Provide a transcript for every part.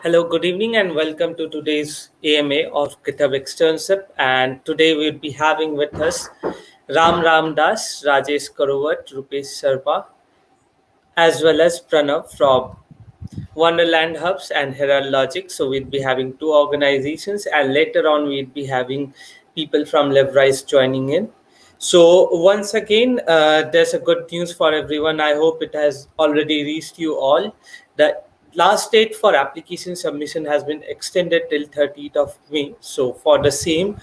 Hello, good evening, and welcome to today's AMA of GitHub Externship. And today we'll be having with us Ram Das, Rajesh Karuvat, Rupesh Sharma, as well as Pranav from Wonderland Hubs and Herald Logic. So we'll be having two organizations, and later on we'll be having people from LevRise joining in. So once again, there's a good news for everyone. I hope it has already reached you all. The last date for application submission has been extended till 30th of May. So for the same,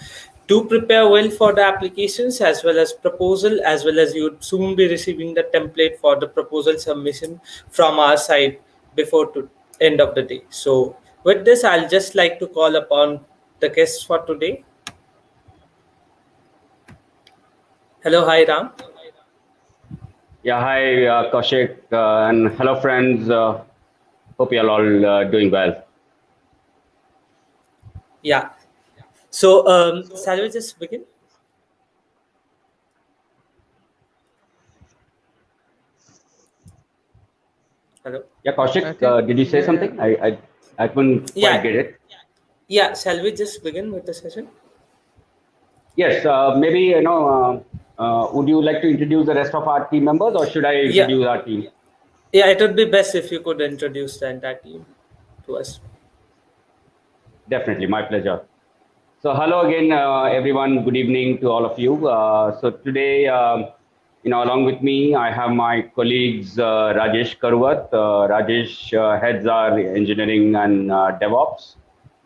to prepare well for the applications as well as proposal, as well as you would soon be receiving the template for the proposal submission from our side before to end of the day. So with this, I'll just like to call upon the guests for today. Hello, hi Ram. Yeah, hi Kaushik, and hello friends. Hope you're all doing well. Yeah. So shall we just begin? Hello. Yeah, Kaushik, did you say something? I couldn't quite get it. Yeah. Shall we just begin with the session? Yes, maybe would you like to introduce the rest of our team members, or should I introduce our team? Yeah, it would be best if you could introduce the entire team to us. Definitely, my pleasure. So hello again, everyone. Good evening to all of you. So today, along with me, I have my colleagues Rajesh Karuvat. Rajesh heads our engineering and DevOps.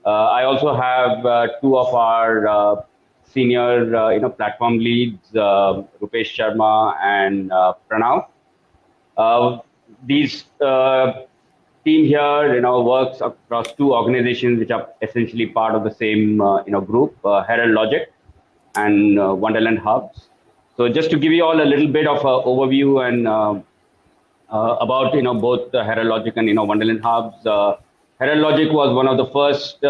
I also have two of our senior, platform leads, Rupesh Sharma and Pranav. These team here, works across two organizations which are essentially part of the same, group, Herald Logic and Wonderland Hubs. So just to give you all a little bit of an overview and about, both Herald Logic and, Wonderland Hubs. Herald Logic was one of the first,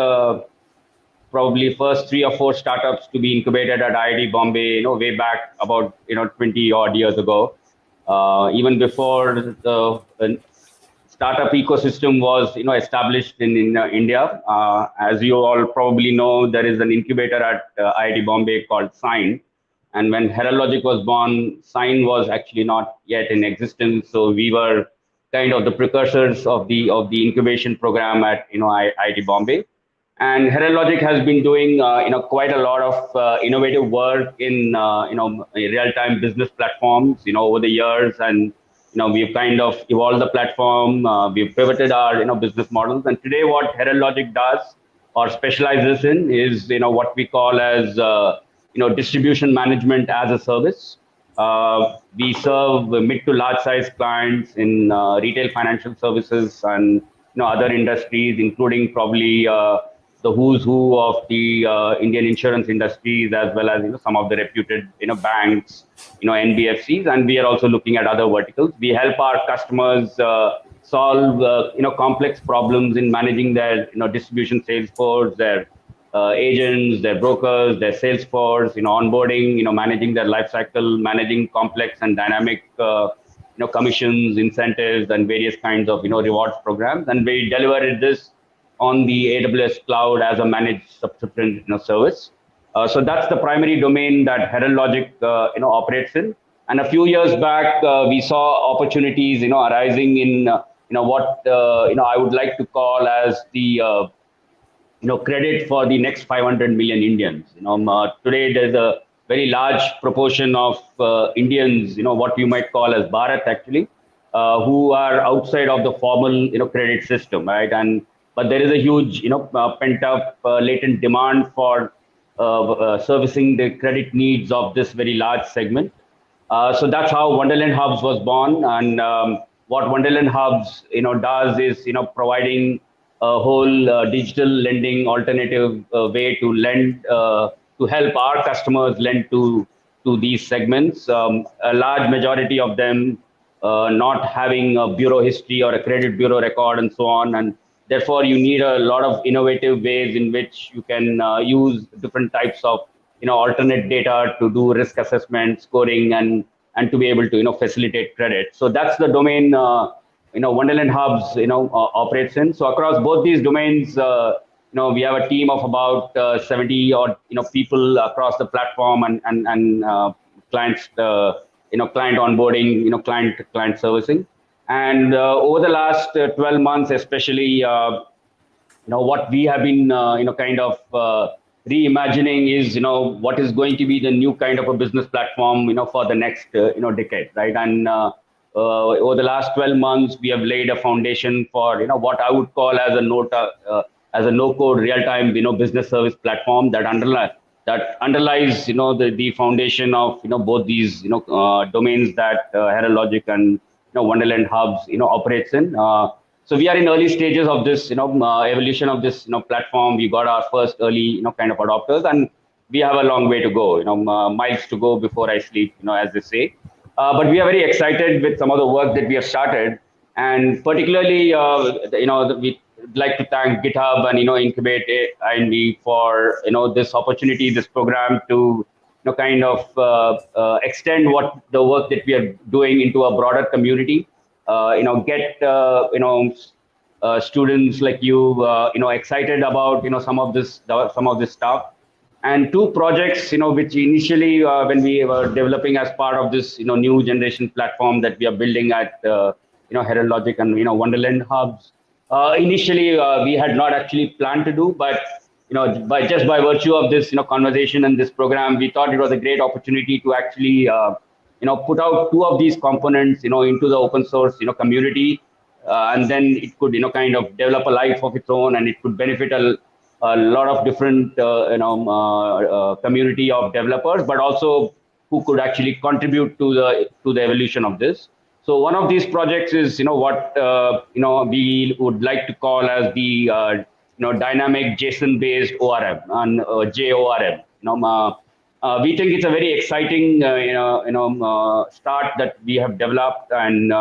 probably first 3 or 4 startups to be incubated at IIT Bombay, way back about, 20 odd years ago. Even before the startup ecosystem was established in India. As you all probably know, there is an incubator at IIT Bombay called Sign. And when Herald Logic was born, Sign was actually not yet in existence. So we were kind of the precursors of the incubation program at IIT Bombay. And Herald Logic has been doing quite a lot of innovative work in real-time business platforms over the years, and we've kind of evolved the platform. We've pivoted our business models, and today what Herald Logic does or specializes in is what we call as distribution management as a service. We serve mid to large size clients in retail financial services and other industries, including probably the who's who of the Indian insurance industries, as well as some of the reputed banks, NBFCs, and we are also looking at other verticals. We help our customers solve complex problems in managing their distribution sales force, their agents, their brokers, their sales force, onboarding, managing their life cycle, managing complex and dynamic commissions, incentives, and various kinds of rewards programs, and we delivered this on the AWS cloud as a managed subscription service. So that's the primary domain that Herald Logic operates in. And a few years back, we saw opportunities arising in what I would like to call as the credit for the next 500 million Indians. Today there's a very large proportion of Indians, what you might call as Bharat actually, who are outside of the formal credit system, right? But there is a huge, pent up latent demand for servicing the credit needs of this very large segment. So that's how Wonderland Hubs was born. And what Wonderland Hubs, does is, providing a whole digital lending alternative way to lend, to help our customers lend to these segments. A large majority of them not having a bureau history or a credit bureau record and so on. And therefore, you need a lot of innovative ways in which you can use different types of alternate data to do risk assessment, scoring, and to be able to facilitate credit. So that's the domain Wonderland hubs operates in. So across both these domains, we have a team of about 70 or people across the platform and clients, client onboarding, client servicing. And over the last 12 months, especially, what we have been kind of reimagining is what is going to be the new kind of a business platform for the next decade, right? And over the last 12 months we have laid a foundation for what I would call as a no code real time business service platform that underlies the foundation of both these domains that Herald Logic and Wonderland hubs operates in. So we are in early stages of this evolution of this platform. We got our first early kind of adopters, and we have a long way to go, miles to go before I sleep, as they say. But we are very excited with some of the work that we have started, and particularly we like to thank GitHub and Incubate IND for this opportunity, this program to kind of extend what the work that we are doing into a broader community. Get students like you excited about some of this stuff. And two projects which initially when we were developing as part of this new generation platform that we are building at Herald Logic and Wonderland hubs. Initially we had not actually planned to do, but by virtue of this conversation and this program, we thought it was a great opportunity to actually put out two of these components into the open source community, and then it could kind of develop a life of its own, and it could benefit a lot of different community of developers, but also who could actually contribute to the evolution of this. So one of these projects is what we would like to call as the dynamic JSON based ORM and JORM. We think it's a very exciting start that we have developed, and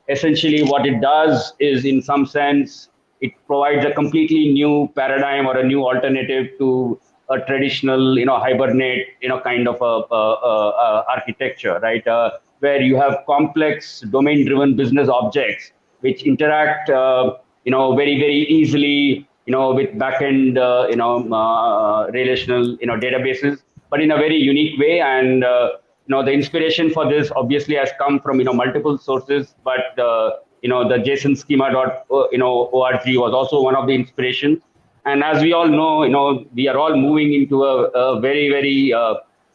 essentially what it does is, in some sense, it provides a completely new paradigm or a new alternative to a traditional hibernate kind of a architecture, right? Where you have complex domain driven business objects which interact very easily with backend relational databases, but in a very unique way. And the inspiration for this obviously has come from multiple sources, but the JSON schema.org was also one of the inspirations. And as we all know, we are all moving into a very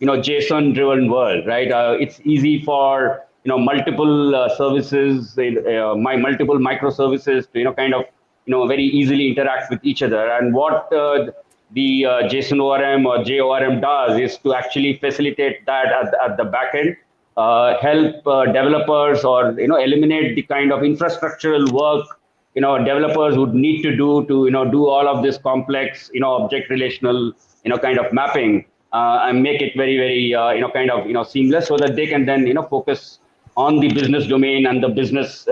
JSON driven world, right? It's easy for multiple services, my multiple microservices to kind of very easily interact with each other. And what the JSON ORM or JORM does is to actually facilitate that at the back end, help developers, or eliminate the kind of infrastructural work developers would need to do do all of this complex object relational kind of mapping, and make it very kind of seamless, so that they can then focus on the business domain and the business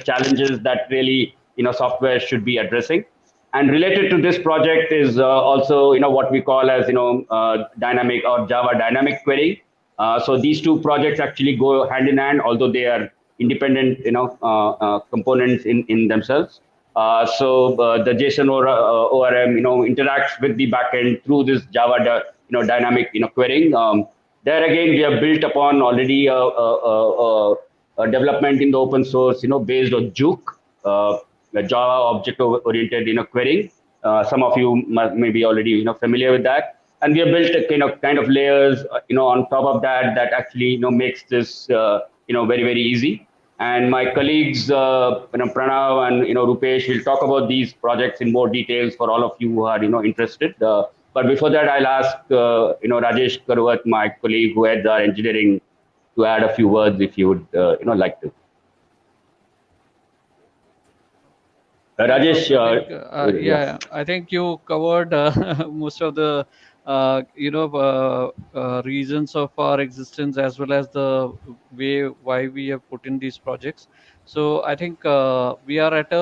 challenges that really software should be addressing. And related to this project is also what we call as dynamic or Java dynamic querying. So these two projects actually go hand in hand, although they are independent components in themselves. So the JSON ORM interacts with the backend through this Java dynamic querying. There again, we have built upon already a development in the open source based on Juke, the Java object oriented querying. Some of you may be already familiar with that. And we have built a kind of layers on top of that actually makes this very easy. And my colleagues Pranav and Rupesh will talk about these projects in more details for all of you who are interested. But before that, I'll ask Rajesh Karuvat, my colleague who heads our engineering, to add a few words if you would like to. Rajesh, yeah, I think you covered most of the reasons of our existence, as well as the way why we have put in these projects. So I think we are at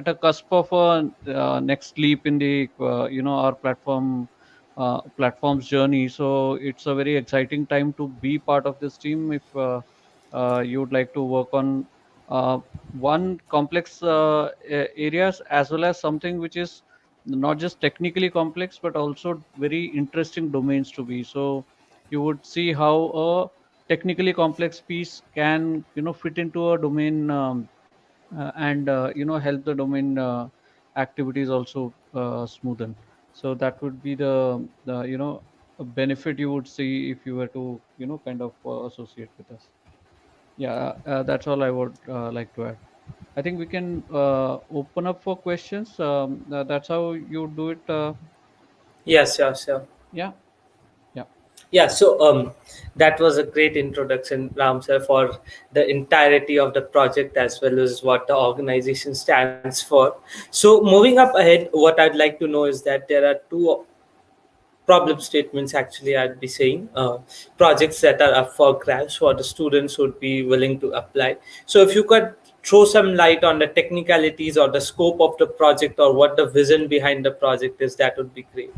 a cusp of a next leap in the our platform's journey. So it's a very exciting time to be part of this team. If you would like to work on one complex areas, as well as something which is not just technically complex but also very interesting domains to be. So you would see how a technically complex piece can fit into a domain, and help the domain activities also smoothen. So that would be the a benefit you would see if you were to kind of associate with us. Yeah, that's all I would like to add. I think we can open up for questions. That's how you do it. Yes, yes, yeah. Yeah, yeah. Yeah, so that was a great introduction, Ram sir, for the entirety of the project as well as what the organization stands for. So moving up ahead, what I'd like to know is that there are two problem statements actually I'd be saying, projects that are up for grabs for the students who would be willing to apply. So if you could throw some light on the technicalities or the scope of the project or what the vision behind the project is, that would be great.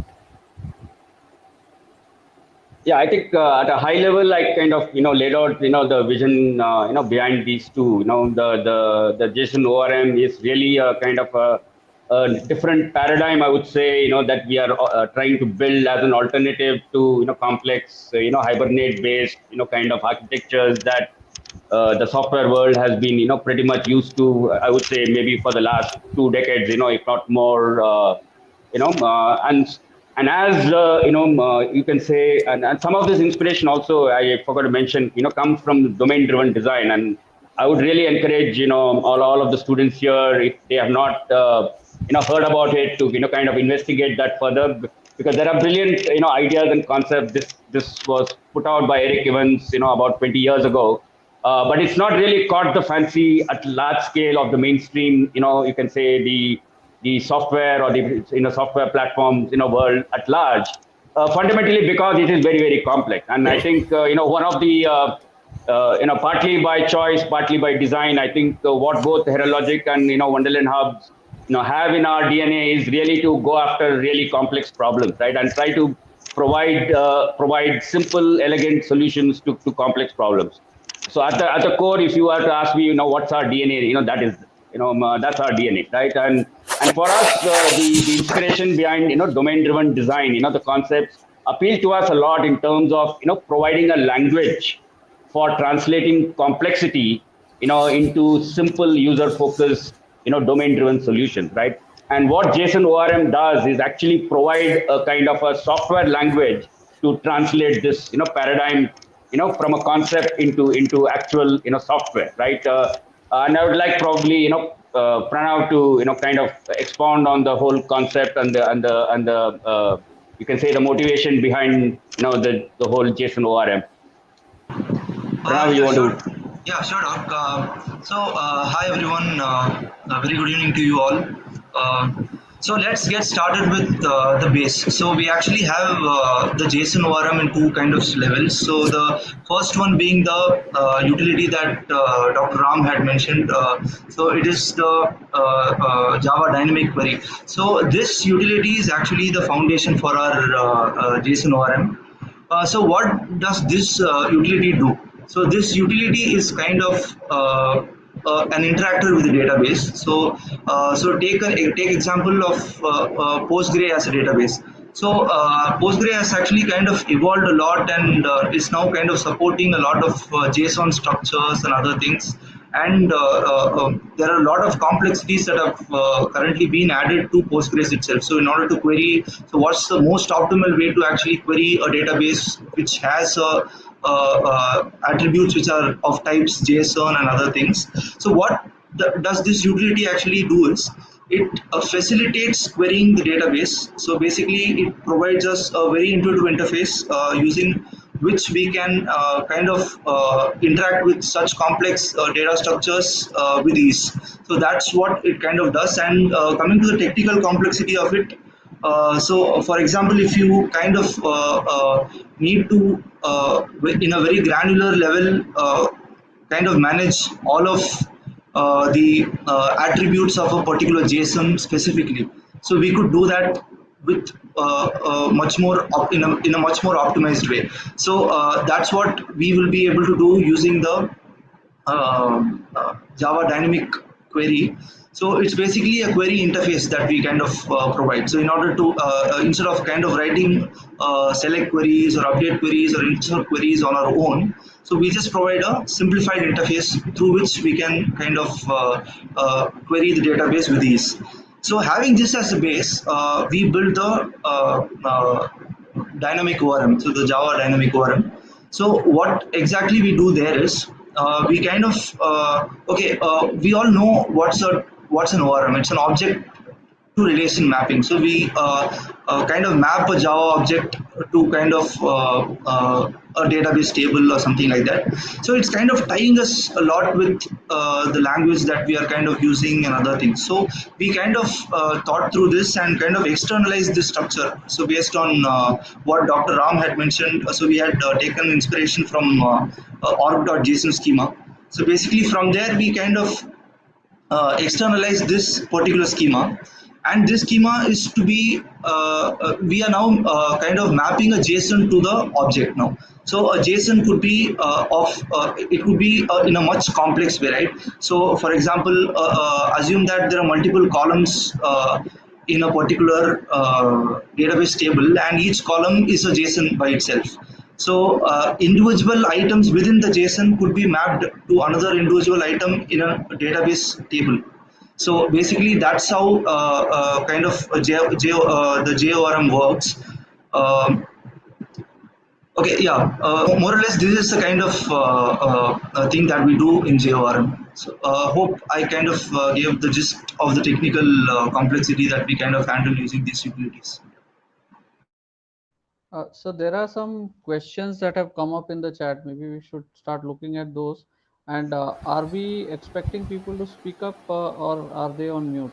Yeah, I think at a high level, I kind of laid out the vision behind these two. The JSON ORM is really a kind of a different paradigm, I would say. That we are trying to build as an alternative to complex Hibernate based kind of architectures that the software world has been pretty much used to. I would say maybe for the last 2 decades, if not more. And as you can say, and some of this inspiration also I forgot to mention, comes from domain-driven design. And I would really encourage all of the students here, if they have not heard about it, to kind of investigate that further, because there are brilliant ideas and concepts. This was put out by Eric Evans about 20 years ago. But it's not really caught the fancy at large scale of the mainstream, you can say the software or the software platforms world at large, fundamentally because it is very, very complex. And I think one of the partly by choice, partly by design, I think what both Herald Logic and Wonderland Hubs have in our DNA is really to go after really complex problems, right, and try to provide simple, elegant solutions to complex problems. So at the core, if you were to ask me, what's our DNA, that is, that's our DNA, right? And for us, the inspiration behind domain-driven design, the concepts appeal to us a lot in terms of providing a language for translating complexity, into simple, user-focused, domain-driven solutions, right? And what JSON ORM does is actually provide a kind of a software language to translate this paradigm from a concept into actual software, right? And I would like probably Pranav to kind of expound on the whole concept and the you can say the motivation behind the whole JSON ORM. Pranav, you Yeah, want sure. to? Yeah, sure, Doc. Hi everyone. Very good evening to you all. So let's get started with the base. So we actually have the JSON ORM in two kind of levels. So the first one being the utility that Dr. Ram had mentioned. So it is the Java dynamic query. So this utility is actually the foundation for our JSON ORM. So what does this utility do? So this utility is kind of an interactor with the database. So take example of Postgre as a database. So Postgre has actually kind of evolved a lot and is now kind of supporting a lot of JSON structures and other things. And there are a lot of complexities that have currently been added to Postgres itself. So in order to query, so what's the most optimal way to actually query a database which has attributes which are of types JSON and other things. So what does this utility actually do is it facilitates querying the database. So basically it provides us a very intuitive interface using which we can kind of interact with such complex data structures with ease. So that's what it kind of does. And coming to the technical complexity of it, so for example, if you kind of need to in a very granular level kind of manage all of the attributes of a particular JSON specifically, so we could do that with much more in a much more optimized way. So that's what we will be able to do using the Java dynamic query. So it's basically a query interface that we kind of provide. So in order to instead of kind of writing select queries or update queries or insert queries on our own, so we just provide a simplified interface through which we can kind of query the database with ease. So having this as a base, we built the dynamic ORM, so the Java dynamic ORM. So what exactly we do there is we kind of we all know what's an ORM. It's an object to relation mapping. So we kind of map a Java object to kind of a database table or something like that. So it's kind of tying us a lot with the language that we are kind of using and other things. So we kind of thought through this and kind of externalized this structure. So based on what Dr. Ram had mentioned, so we had taken inspiration from org.json schema. So basically from there we kind of externalize this particular schema, and this schema is to be we are now kind of mapping a JSON to the object now. So a JSON could be it could be in a much complex way, right? So for example, assume that there are multiple columns in a particular database table, and each column is a JSON by itself. So individual items within the JSON could be mapped to another individual item in a database table. So basically, that's how kind of the JORM works. Um, more or less, this is the kind of thing that we do in JORM. So hope I kind of gave the gist of the technical complexity that we kind of handle using these utilities. So there are some questions that have come up in the chat. Maybe we should start looking at those. And are we expecting people to speak up or are they on mute?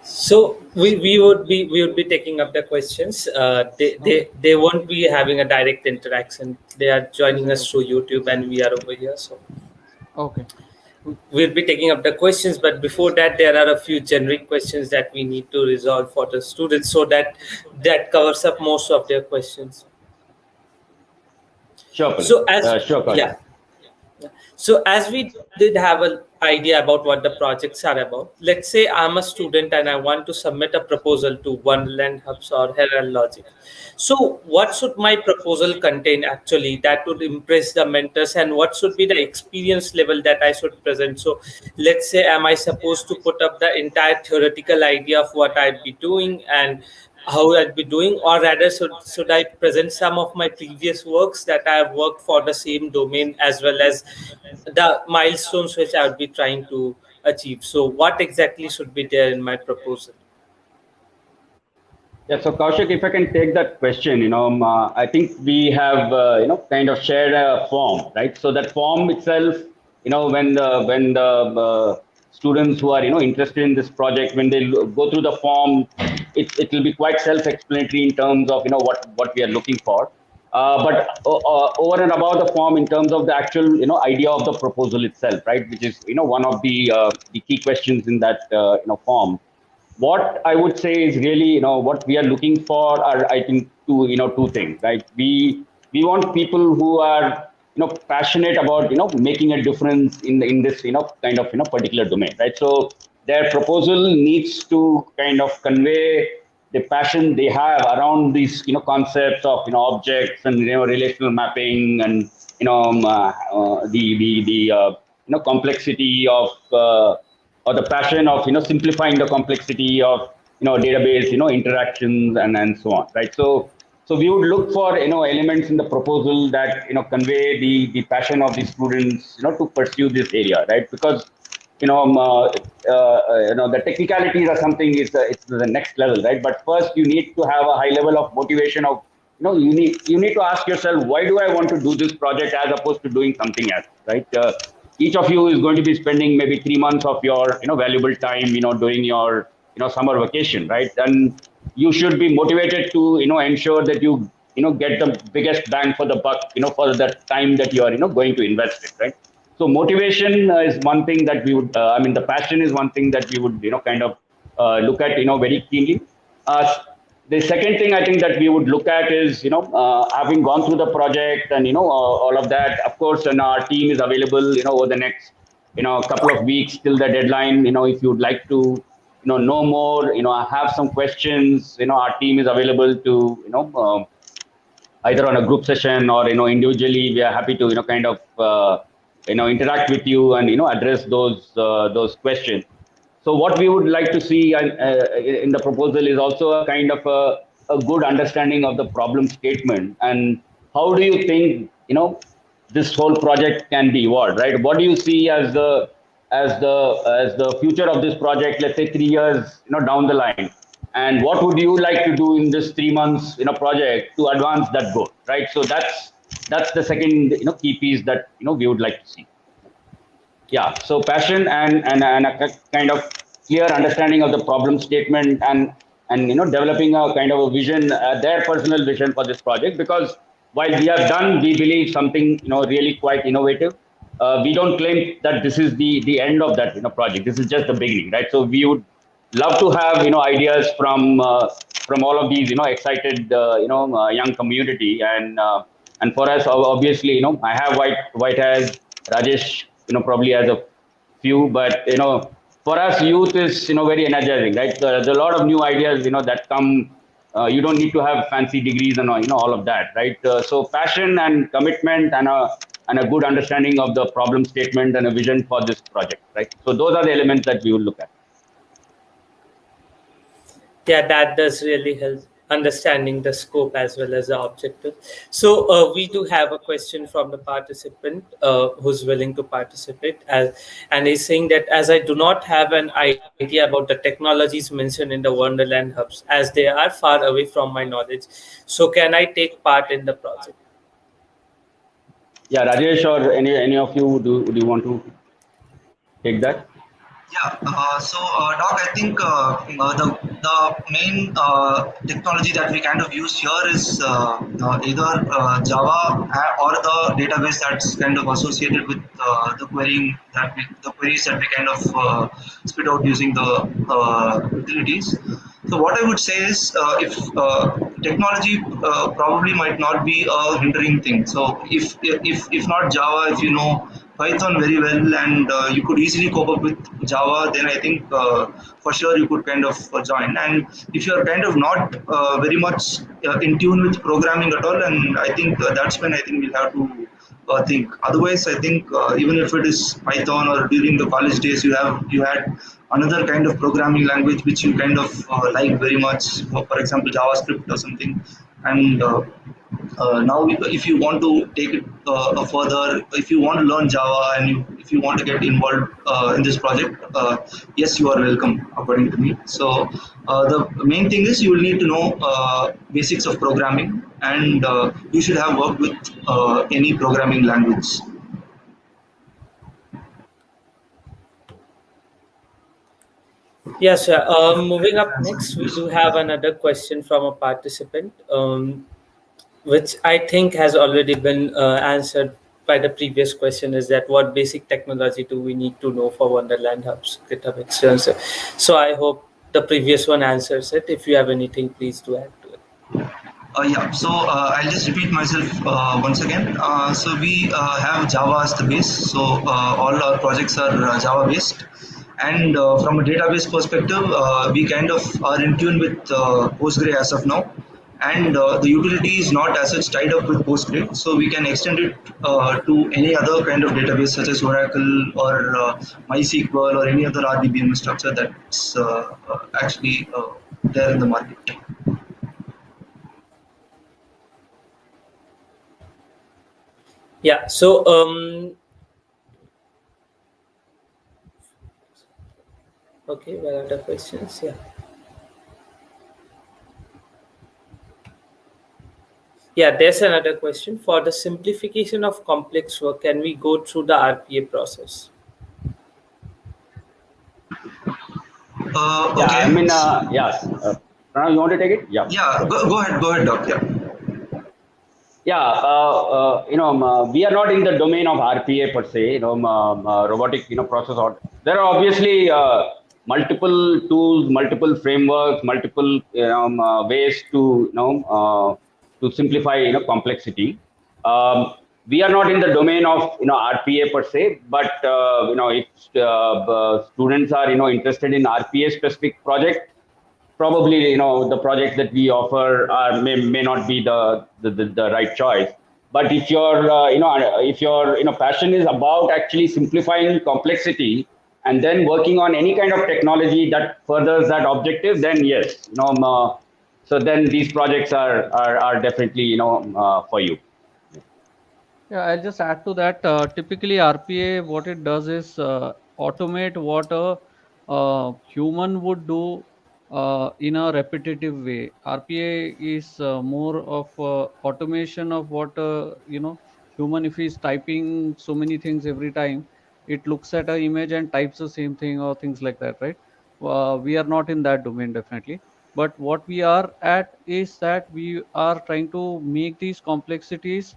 So we would be taking up the questions. They won't be having a direct interaction. They are joining us through YouTube, and we are over here. So okay, we'll be taking up the questions, but before that, there are a few generic questions that we need to resolve for the students, so that covers up most of their questions. Sure. So as sure, yeah. So as we did have an idea about what the projects are about, let's say I'm a student and I want to submit a proposal to Wonderland Hubs or Herald Logic. So what should my proposal contain actually that would impress the mentors, and what should be the experience level that I should present? So let's say, am I supposed to put up the entire theoretical idea of what I'd be doing and how I'd be doing, or rather should I present some of my previous works that I have worked for the same domain, as well as the milestones which I would be trying to achieve? So what exactly should be there in my proposal? Yeah, so Kaushik, if I can take that question, I think we have, kind of shared a form, right? So that form itself, when the students who are, interested in this project, when they go through the form, it will be quite self-explanatory in terms of, what we are looking for. But over and above the form, in terms of the actual, idea of the proposal itself, right, which is, one of the key questions in that, form. What I would say is really, what we are looking for are, I think, two things, right? We want people who are, passionate about, making a difference in this, kind of, particular domain, right? So their proposal needs to kind of convey the passion they have around these, concepts of, objects and, relational mapping and, the complexity of, or the passion of, simplifying the complexity of, database, interactions and so on, right? So we would look for, elements in the proposal that, convey the passion of the students, to pursue this area, right? Because, the technicalities are something, it's the next level, right? But first you need to have a high level of motivation of, you need to ask yourself, why do I want to do this project as opposed to doing something else, right? Each of you is going to be spending maybe 3 months of your, valuable time, doing your, summer vacation, right? And you should be motivated to, ensure that you, get the biggest bang for the buck, for the time that you are, going to invest it, right? So motivation is one thing that we would, the passion is one thing that we would, kind of look at, very keenly. The second thing I think that we would look at is, having gone through the project and, all of that, of course, and our team is available, over the next, couple of weeks till the deadline, if you'd like to, know more, have some questions, our team is available to, either on a group session or, individually, we are happy to, kind of, interact with you and, address those questions. So what we would like to see in the proposal is also a kind of a good understanding of the problem statement and how do you think this whole project can be evolved, right? What do you see as the future of this project? Let's say 3 years down the line, and what would you like to do in this 3 months project to advance that goal, right? So that's the second key piece that we would like to see. Yeah, so passion and a kind of clear understanding of the problem statement and developing a kind of a vision, their personal vision for this project. Because while we have done, we believe something really quite innovative. We don't claim that this is the end of that project. This is just the beginning, right? So we would love to have ideas from all of these excited young community and for us obviously I have white hairs. Rajesh probably has a few, but for us youth is very energizing, right? There's a lot of new ideas that come. You don't need to have fancy degrees and all of that, right? So passion and commitment and a good understanding of the problem statement and a vision for this project, right? So those are the elements that we will look at. Yeah, that does really help understanding the scope as well as the objective. So we do have a question from the participant who's willing to participate, and he's saying that as I do not have an idea about the technologies mentioned in the Wonderland hubs, as they are far away from my knowledge, so can I take part in the project? Yeah, Rajesh or any of you, do you want to take that? Yeah, Doc, I think the main technology that we kind of use here is either Java or the database that's kind of associated with the queries that we kind of spit out using the utilities. So what I would say is, if technology probably might not be a hindering thing. So if not Java, if you know Python very well and you could easily cope up with Java, then I think for sure you could kind of join. And if you are kind of not very much in tune with programming at all, and I think that's when I think we'll have to think. Otherwise, I think even if it is Python or during the college days you had another kind of programming language which you kind of like very much, for example JavaScript or something, and now if you want to take it further, if you want to learn Java and if you want to get involved in this project, yes, you are welcome according to me. So the main thing is you will need to know basics of programming, and you should have worked with any programming language. Yes, sir. Moving up next, we do have another question from a participant, which I think has already been answered by the previous question. Is that what basic technology do we need to know for Wonderland hubs, GitHub Externship? So I hope the previous one answers it. If you have anything, please do add to it. Yeah, so I'll just repeat myself once again. So we have Java as the base. So all our projects are Java based. And from a database perspective, we kind of are in tune with Postgre as of now. And the utility is not as such tied up with Postgre. So we can extend it to any other kind of database such as Oracle or MySQL or any other RDBMS structure that's actually there in the market. Yeah, so okay, what are the questions? Yeah. Yeah, there's another question. For the simplification of complex work, can we go through the RPA process? Yeah, Okay. I mean, yes. Pranav, you want to take it? Yeah. Yeah, go ahead, Doc. Yeah. Yeah, we are not in the domain of RPA per se, robotic, process order. There are obviously multiple tools, multiple frameworks, multiple ways to to simplify complexity. We are not in the domain of RPA per se, but if students are interested in RPA specific project, probably the projects that we offer may not be the right choice. But if your if your passion is about actually simplifying complexity and then working on any kind of technology that furthers that objective, then yes, so then these projects are definitely for you. Yeah, I'll just add to that. Typically, RPA, what it does is automate what a human would do in a repetitive way. RPA is more of automation of what human. If he's typing so many things every time, it looks at an image and types the same thing or things like that, right? We are not in that domain, definitely. But what we are at is that we are trying to make these complexities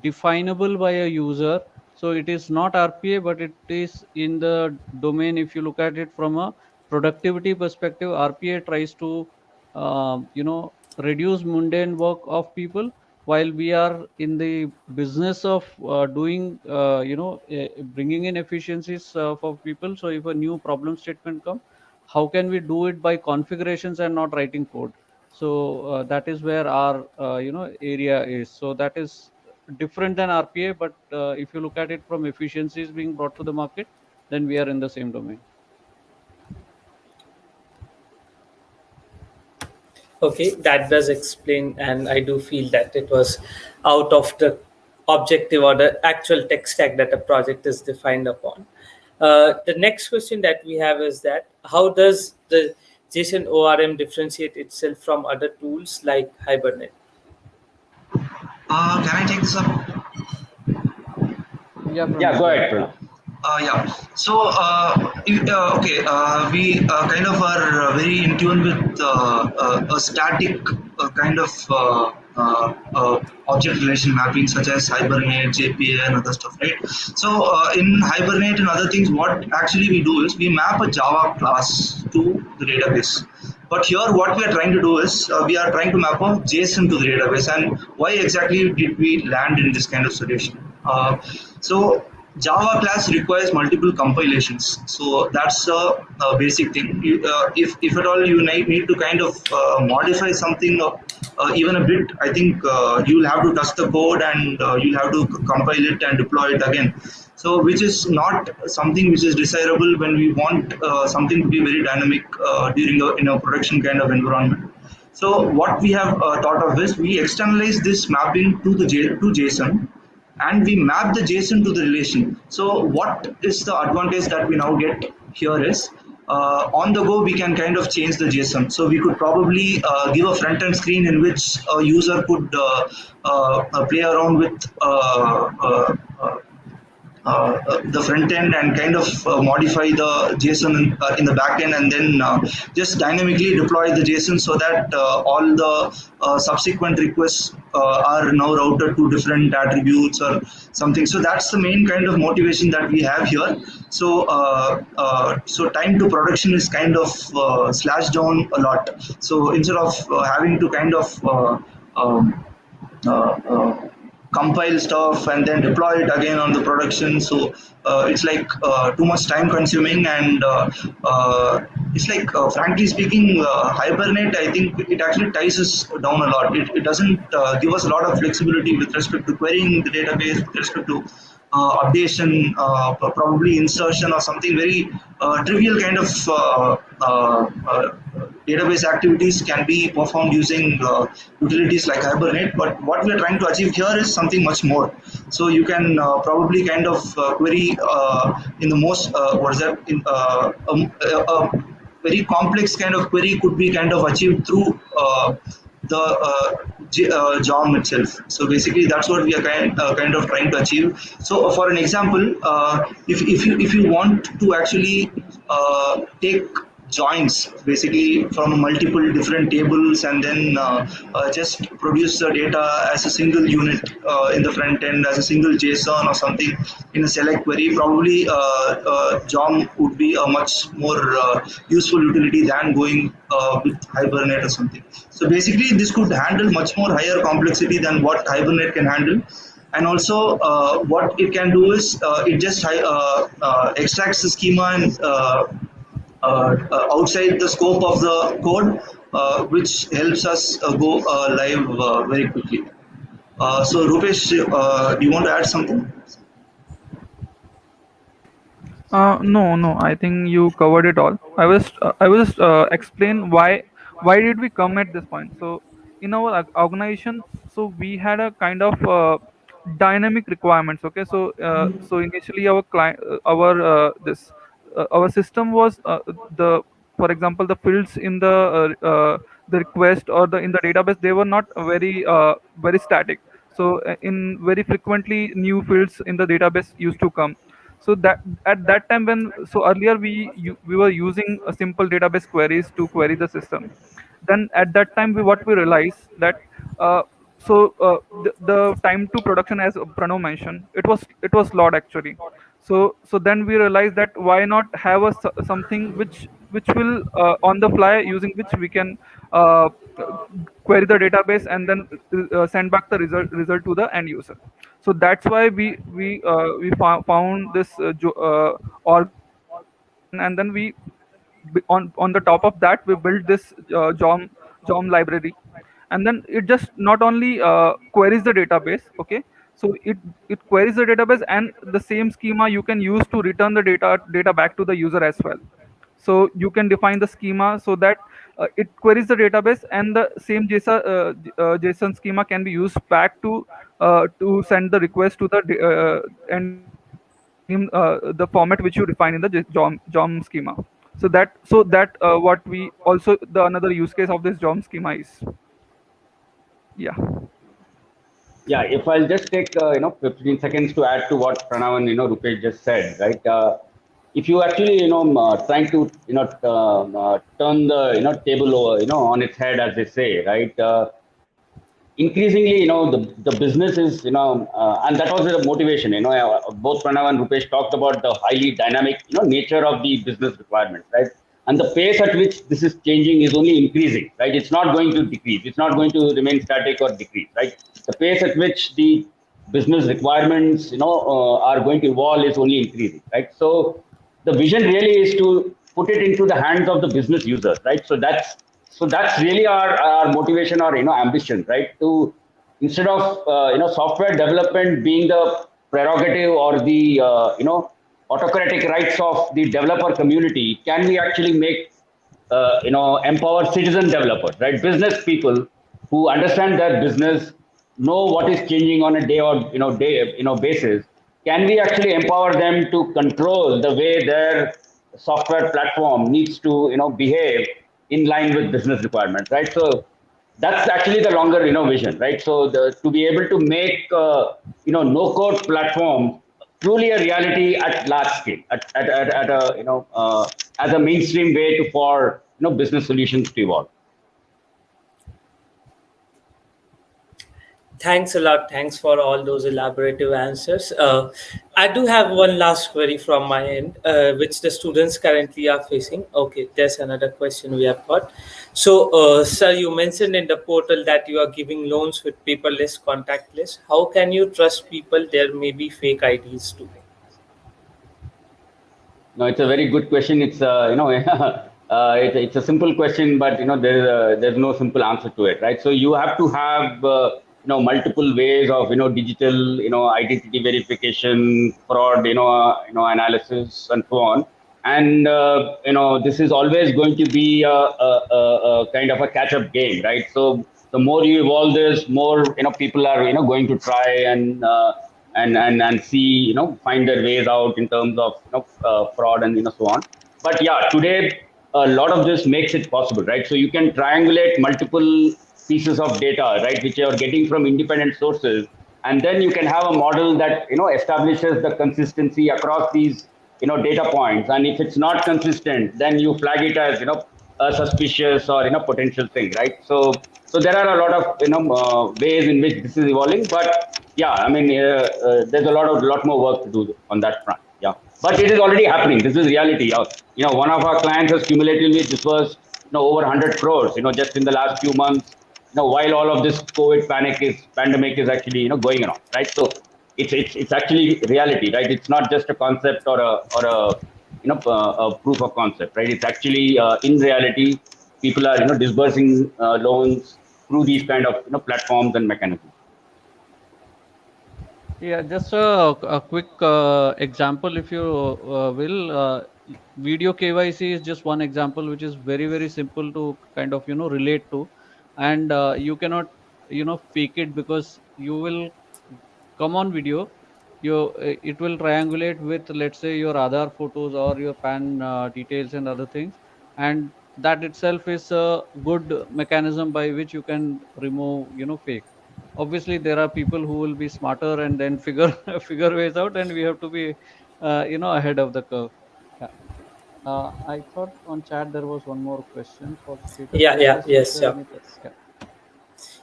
definable by a user. So it is not RPA, but it is in the domain. If you look at it from a productivity perspective, RPA tries to reduce mundane work of people, while we are in the business of doing bringing in efficiencies for people. So if a new problem statement comes, how can we do it by configurations and not writing code? So that is where our area is. So that is different than RPA, but if you look at it from efficiencies being brought to the market, then we are in the same domain. Okay, that does explain, and I do feel that it was out of the objective or the actual tech stack that a project is defined upon. The next question that we have is that how does the JSON ORM differentiate itself from other tools like Hibernate? Can I take this up? Yeah, Yeah, go ahead, Pranav. Yeah. So, okay, we kind of are very in tune with a static kind of object relation mapping, such as Hibernate, JPA, and other stuff, right? So, in Hibernate and other things, what actually we do is we map a Java class to the database. But here, what we are trying to do is we are trying to map a JSON to the database. And why exactly did we land in this kind of solution? So Java class requires multiple compilations, so that's a basic thing. If at all you need to kind of modify something even a bit, I think you'll have to touch the code and you'll have to compile it and deploy it again. So which is not something which is desirable when we want something to be very dynamic during in a production kind of environment. So what we have thought of is we externalize this mapping to to JSON, and we map the JSON to the relation. So what is the advantage that we now get here is on the go we can kind of change the JSON. So we could probably give a front end screen in which a user could play around with the front end and kind of modify the JSON in the back end, and then just dynamically deploy the JSON so that all the subsequent requests are now routed to different attributes or something. So that's the main kind of motivation that we have here. So so time to production is kind of slashed down a lot. So instead of having to kind of compile stuff and then deploy it again on the production, so it's like too much time consuming, and it's like frankly speaking, Hibernate, I think it actually ties us down a lot. It doesn't give us a lot of flexibility with respect to querying the database, with respect to updation, probably insertion or something very trivial kind of database activities can be performed using utilities like Hibernate. But what we are trying to achieve here is something much more. So you can probably kind of query in the most what is that in a very complex kind of query could be kind of achieved through the JOM itself. So basically, that's what we are kind of trying to achieve. So for an example, if you want to actually take joins basically from multiple different tables, and then just produce the data as a single unit in the front end as a single JSON or something in a select query. Probably JOM would be a much more useful utility than going with Hibernate or something. So basically this could handle much more higher complexity than what Hibernate can handle. And also what it can do is it just extracts the schema and outside the scope of the code, which helps us go live very quickly. So Rupesh, do you want to add something? No, no. I think you covered it all. I was explain why did we come at this point. So in our organization, so we had a kind of dynamic requirements. Okay, so so initially our client, our this our system was the, for example, the fields in the request or the in the database, they were not very static. So in very frequently new fields in the database used to come. So that at that time, when so earlier we were using a simple database queries to query the system. Then at that time what we realized that uh, the time to production, as Pranav mentioned, it was lot actually. So then we realized that why not have something which will on the fly, using which we can uh, query the database and then send back the result to the end user. So that's why found this organization, and then we on the top of that we built this jom library. And then it just not only queries the database. Okay, so it queries the database, and the same schema you can use to return the data back to the user as well. So you can define the schema so that it queries the database, and the same JSON schema can be used back to send the request to the end user in the same the format which you define in the JOM schema. So that what we also, the another use case of this JOM schema is. Yeah. Yeah, if I'll just take 15 seconds to add to what Pranav and Rupesh just said, right? If you actually trying to turn the table over on its head, as they say, right? Increasingly, the business is and that was the motivation. Both Pranav and Rupesh talked about the highly dynamic nature of the business requirements, right? And the pace at which this is changing is only increasing, right? It's not going to decrease. It's not going to remain static or decrease, right? The pace at which the business requirements, are going to evolve is only increasing, right? So the vision really is to put it into the hands of the business users, right? So that's really our motivation or ambition, right? To instead of software development being the prerogative or the autocratic rights of the developer community, can we actually make empower citizen developers, right? Business people who understand their business, know what is changing on a day or basis. Can we actually empower them to control the way their software platform needs to behave in line with business requirements, right? So that's actually the longer vision, right? So to be able to make no code platform truly a reality at large scale, at a as a mainstream way to for business solutions to evolve. Thanks a lot. Thanks for all those elaborative answers. I do have one last query from my end, which the students currently are facing. Okay, there's another question we have got. So, sir, you mentioned in the portal that you are giving loans with paperless, contactless. How can you trust people? There may be fake IDs too. No, it's a very good question. It's it's a simple question, but there's no simple answer to it, right? So you have to have multiple ways of digital identity verification, fraud analysis, and so on. And this is always going to be a kind of a catch-up game, right? So the more you evolve this, more people are going to try and see find their ways out in terms of fraud and so on. But yeah, today a lot of this makes it possible, right? So you can triangulate multiple pieces of data, right, which you are getting from independent sources, and then you can have a model that establishes the consistency across these data points, and if it's not consistent, then you flag it as a suspicious or potential thing, right? So there are a lot of ways in which this is evolving, but yeah, I mean there's a lot more work to do on that front. Yeah, but it is already happening. This is reality. One of our clients has cumulatively disbursed over 100 crores just in the last few months, while all of this COVID pandemic is actually going around, right? So it's actually reality, right? It's not just a concept or a proof of concept, right? It's actually in reality, people are disbursing loans through these kind of platforms and mechanisms. Yeah, just a quick example, if you will. Video KYC is just one example, which is very, very simple to kind of, relate to. And you cannot, fake it, because you will come on video. It will triangulate with, let's say, your Aadhaar photos or your PAN details and other things. And that itself is a good mechanism by which you can remove, fake. Obviously there are people who will be smarter and then figure figure ways out, and we have to be ahead of the curve. Yeah. I thought on chat there was one more question for Yeah, yeah, database. Is yes, there yeah. any? Yeah.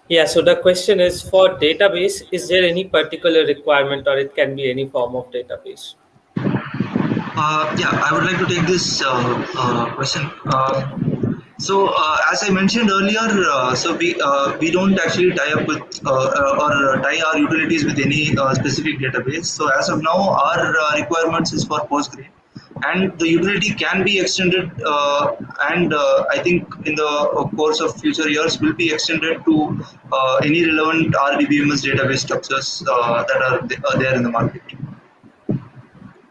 Yeah, so the question is, for database, is there any particular requirement, or it can be any form of database? Yeah, I would like to take this question. As I mentioned earlier, we don't actually tie up with or tie our utilities with any specific database. So as of now, our requirements is for Postgre, and the utility can be extended, and I think in the course of future years will be extended to any relevant RDBMS database structures that are there in the market.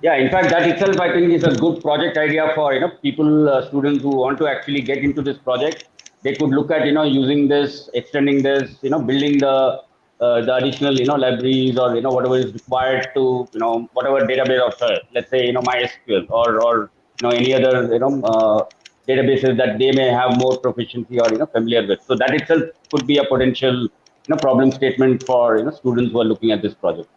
Yeah, in fact, that itself I think is a good project idea for people, students who want to actually get into this project. They could look at using this, extending this, building the additional libraries or whatever is required to whatever database of let's say MySQL or any other databases that they may have more proficiency or familiar with. So that itself could be a potential problem statement for students who are looking at this project.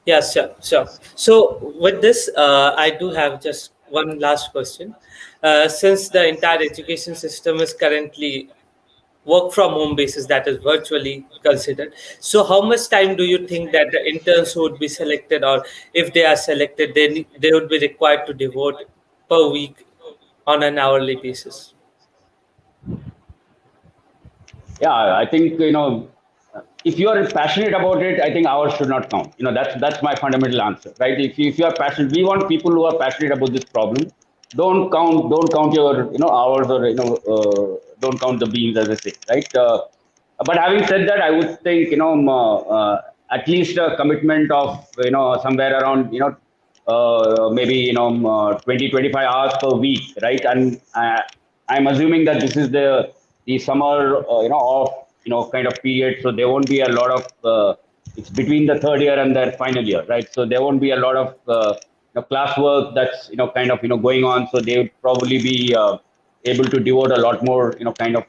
Yeah, sure, sure. So with this, I do have just one last question. Since the entire education system is currently work from home basis, that is virtually considered, so how much time do you think that the interns who would be selected, or if they are selected, they would be required to devote per week on an hourly basis? Yeah, I think if you are passionate about it, I think hours should not count. That's my fundamental answer, right? If you are passionate, we want people who are passionate about this problem. Don't count your hours, or don't count the beans, as I say, right? But having said that, I would think at least a commitment of somewhere around maybe 20-25 hours per week, right? And I'm assuming that this is the summer off kind of period, so there won't be a lot of it's between the third year and their final year, right? So there won't be a lot of classwork that's kind of going on, so they would probably be able to devote a lot more kind of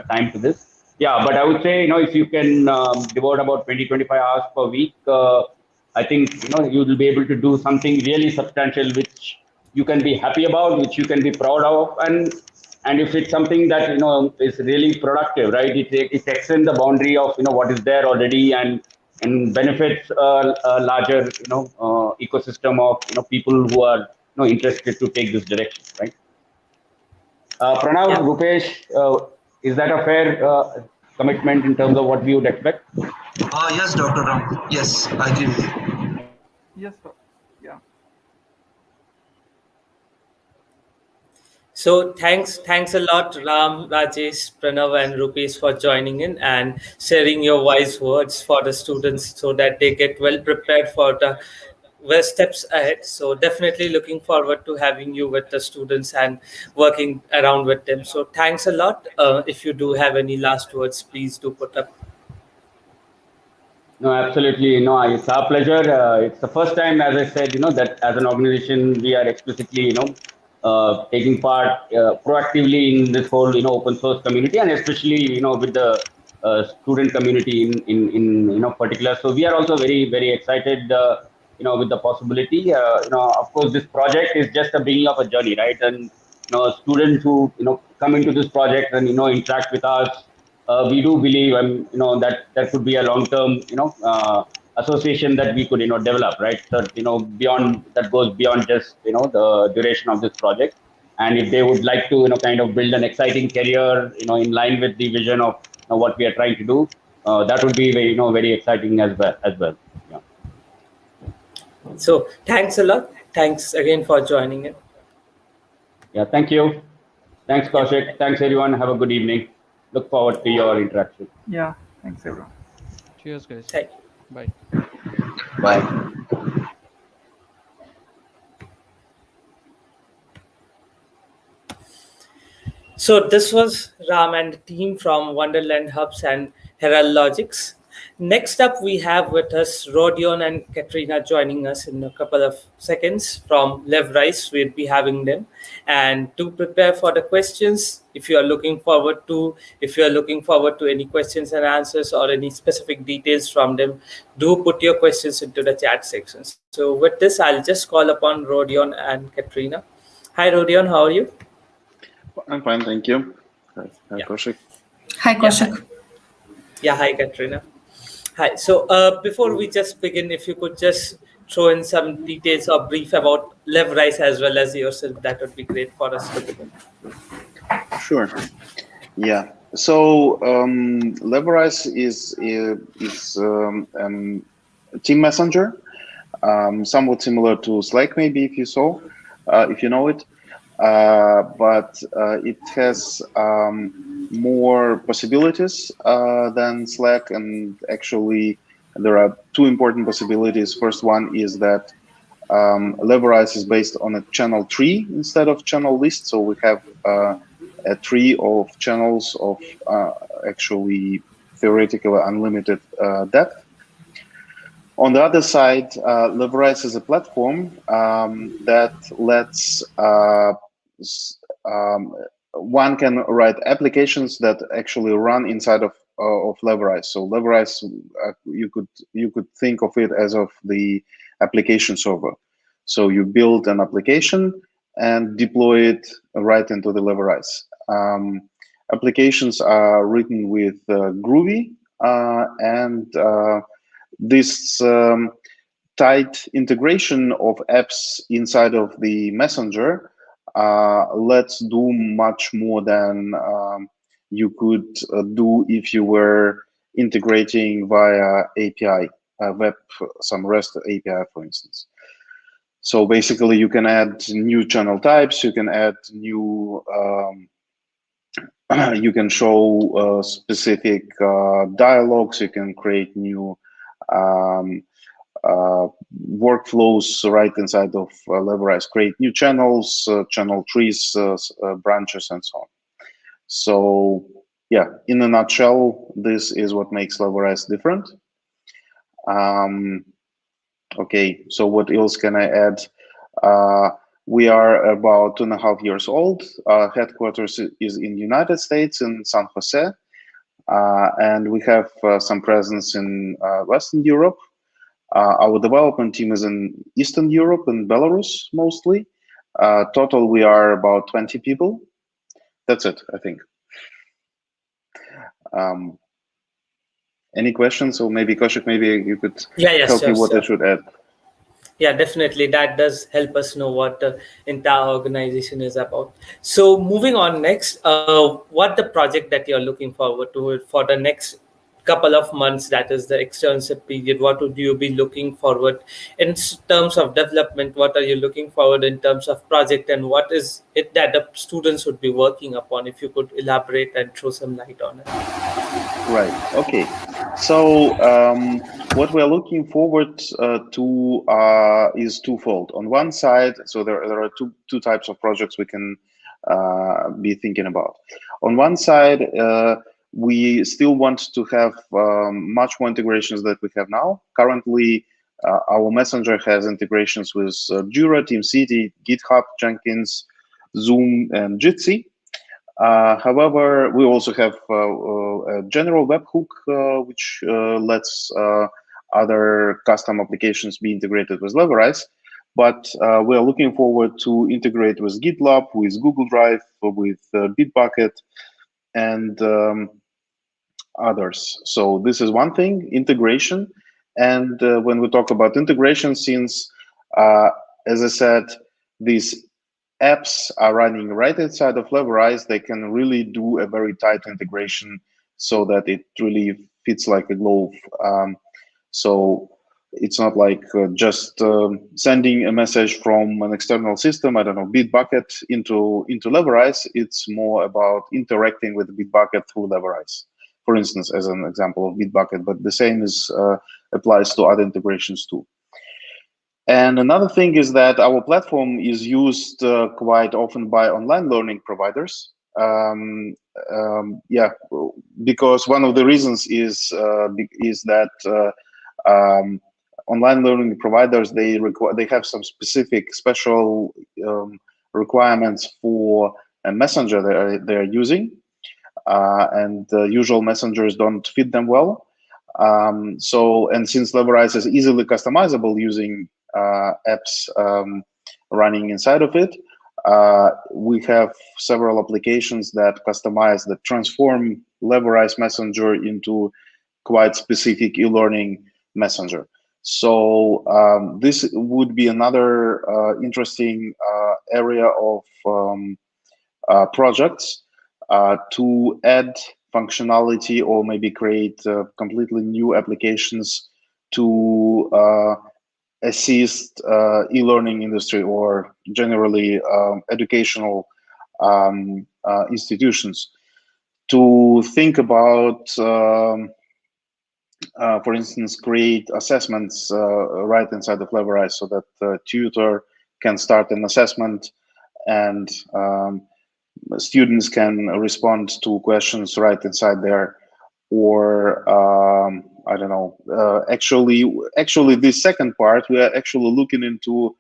time to this. Yeah, but I would say if you can devote about 20-25 hours per week, I think you will be able to do something really substantial, which you can be happy about, which you can be proud of, and if it's something that is really productive, right? It extends the boundary of what is there already, and benefits a larger ecosystem of people who are interested to take this direction, right? Pranav, Yeah. Rupesh, is that a fair commitment in terms of what we would expect? Yes, Dr. Ram. Yes, I agree with you. Yes, sir. Yeah. So thanks a lot, Ram, Rajesh, Pranav, and Rupesh, for joining in and sharing your wise words for the students, so that they get well prepared for the steps ahead. So definitely looking forward to having you with the students and working around with them. So thanks a lot. If you do have any last words, please do put up. No, absolutely. No, it's our pleasure. It's the first time, as I said, that as an organization, we are explicitly, taking part proactively in this whole, open source community, and especially, with the student community in particular. So we are also very, very excited. with the possibility. Of course, this project is just the beginning of a journey, right? And students who come into this project and interact with us, we do believe, and that there could be a long-term association that we could develop, right? So beyond that goes beyond just the duration of this project. And if they would like to kind of build an exciting career in line with the vision of what we are trying to do, that would be very very exciting as well. Yeah. So thanks a lot. Thanks again for joining in. Yeah, thank you. Thanks, Yeah, Kaushik. Thanks, everyone. Have a good evening. Look forward to your interaction. Yeah, thanks everyone. Cheers, guys. thank you. Bye. Bye. So this was Ram and the team from Wonderland Hubs and Herald Logics. Next up, we have with us Rodion and Katrina joining us in a couple of seconds from LevRise. We'll be having them, and to prepare for the questions, if you are looking forward to any questions and answers or any specific details from them, do put your questions into the chat section. So with this, I'll just call upon Rodion and Katrina. Hi, Rodion. How are you? I'm fine, thank you. Hi, Yeah. Kaushik. Hi, Kaushik. Yeah, hi, Katrina. Hi. So before we just begin, if you could just throw in some details or brief about LevRise as well as yourself, that would be great for us to begin. Sure. Yeah. So Leverice is a team messenger, somewhat similar to Slack, maybe if you know it. But it has more possibilities than Slack, and actually there are two important possibilities. First one is that Leverice is based on a channel tree instead of channel list, so we have a tree of channels of actually theoretically unlimited depth. On the other side, Leverice is a platform that lets one can write applications that actually run inside of Leverice. So Leverice, you could think of it as of the application server. So you build an application and deploy it right into the Leverice. Applications are written with Groovy, and this tight integration of apps inside of the messenger lets do much more than you could do if you were integrating via API, some REST API, for instance. So basically, you can add new channel types, you can add new, you can show specific dialogues, you can create new workflows right inside of Leverice, create new channels, channel trees, branches, and so on. So yeah, in a nutshell, this is what makes Leverice different. Okay, so what else can I add? We are about 2.5 years old. Our headquarters is in the United States, in San Jose, and we have some presence in Western Europe. Our development team is in Eastern Europe and Belarus mostly. Total, we are about 20 people. That's it, I think. Any questions? Or maybe Kaushik, maybe you could help me what I should add. Yeah, definitely. That does help us know what the entire organization is about. So moving on next, what the project that you're looking forward to for the next couple of months, that is the externship period, what would you be looking forward in terms of development? What are you looking forward in terms of project, and what is it that the students would be working upon? If you could elaborate and throw some light on it. Right. Okay. So what we're looking forward to is twofold. On one side, so there are two types of projects we can be thinking about. On one side, we still want to have much more integrations that we have now. Currently, our messenger has integrations with Jira, TeamCity, GitHub, Jenkins, Zoom, and Jitsi. However, we also have a general webhook, which lets other custom applications be integrated with Leverice. But we are looking forward to integrate with GitLab, with Google Drive, with Bitbucket, and others. So this is one thing, integration. And when we talk about integration, since, as I said, these apps are running right inside of Leverice, they can really do a very tight integration so that it really fits like a glove. So it's not like just sending a message from an external system, I don't know, Bitbucket into Leverice. It's more about interacting with Bitbucket through Leverice, for instance, as an example of Bitbucket, but the same is applies to other integrations too. And another thing is that our platform is used quite often by online learning providers. Yeah, because one of the reasons is that online learning providers, they have some specific special requirements for a messenger they're using, and usual messengers don't fit them well. So, and since Leverice is easily customizable using apps running inside of it, we have several applications that customize, that transform Leverice Messenger into quite specific e-learning messenger. So this would be another interesting area of projects to add functionality, or maybe create completely new applications to assist e-learning industry, or generally educational institutions to think about, for instance, create assessments right inside of Leverice, so that the tutor can start an assessment and students can respond to questions right inside there. Or I don't know, actually this second part, we are actually looking into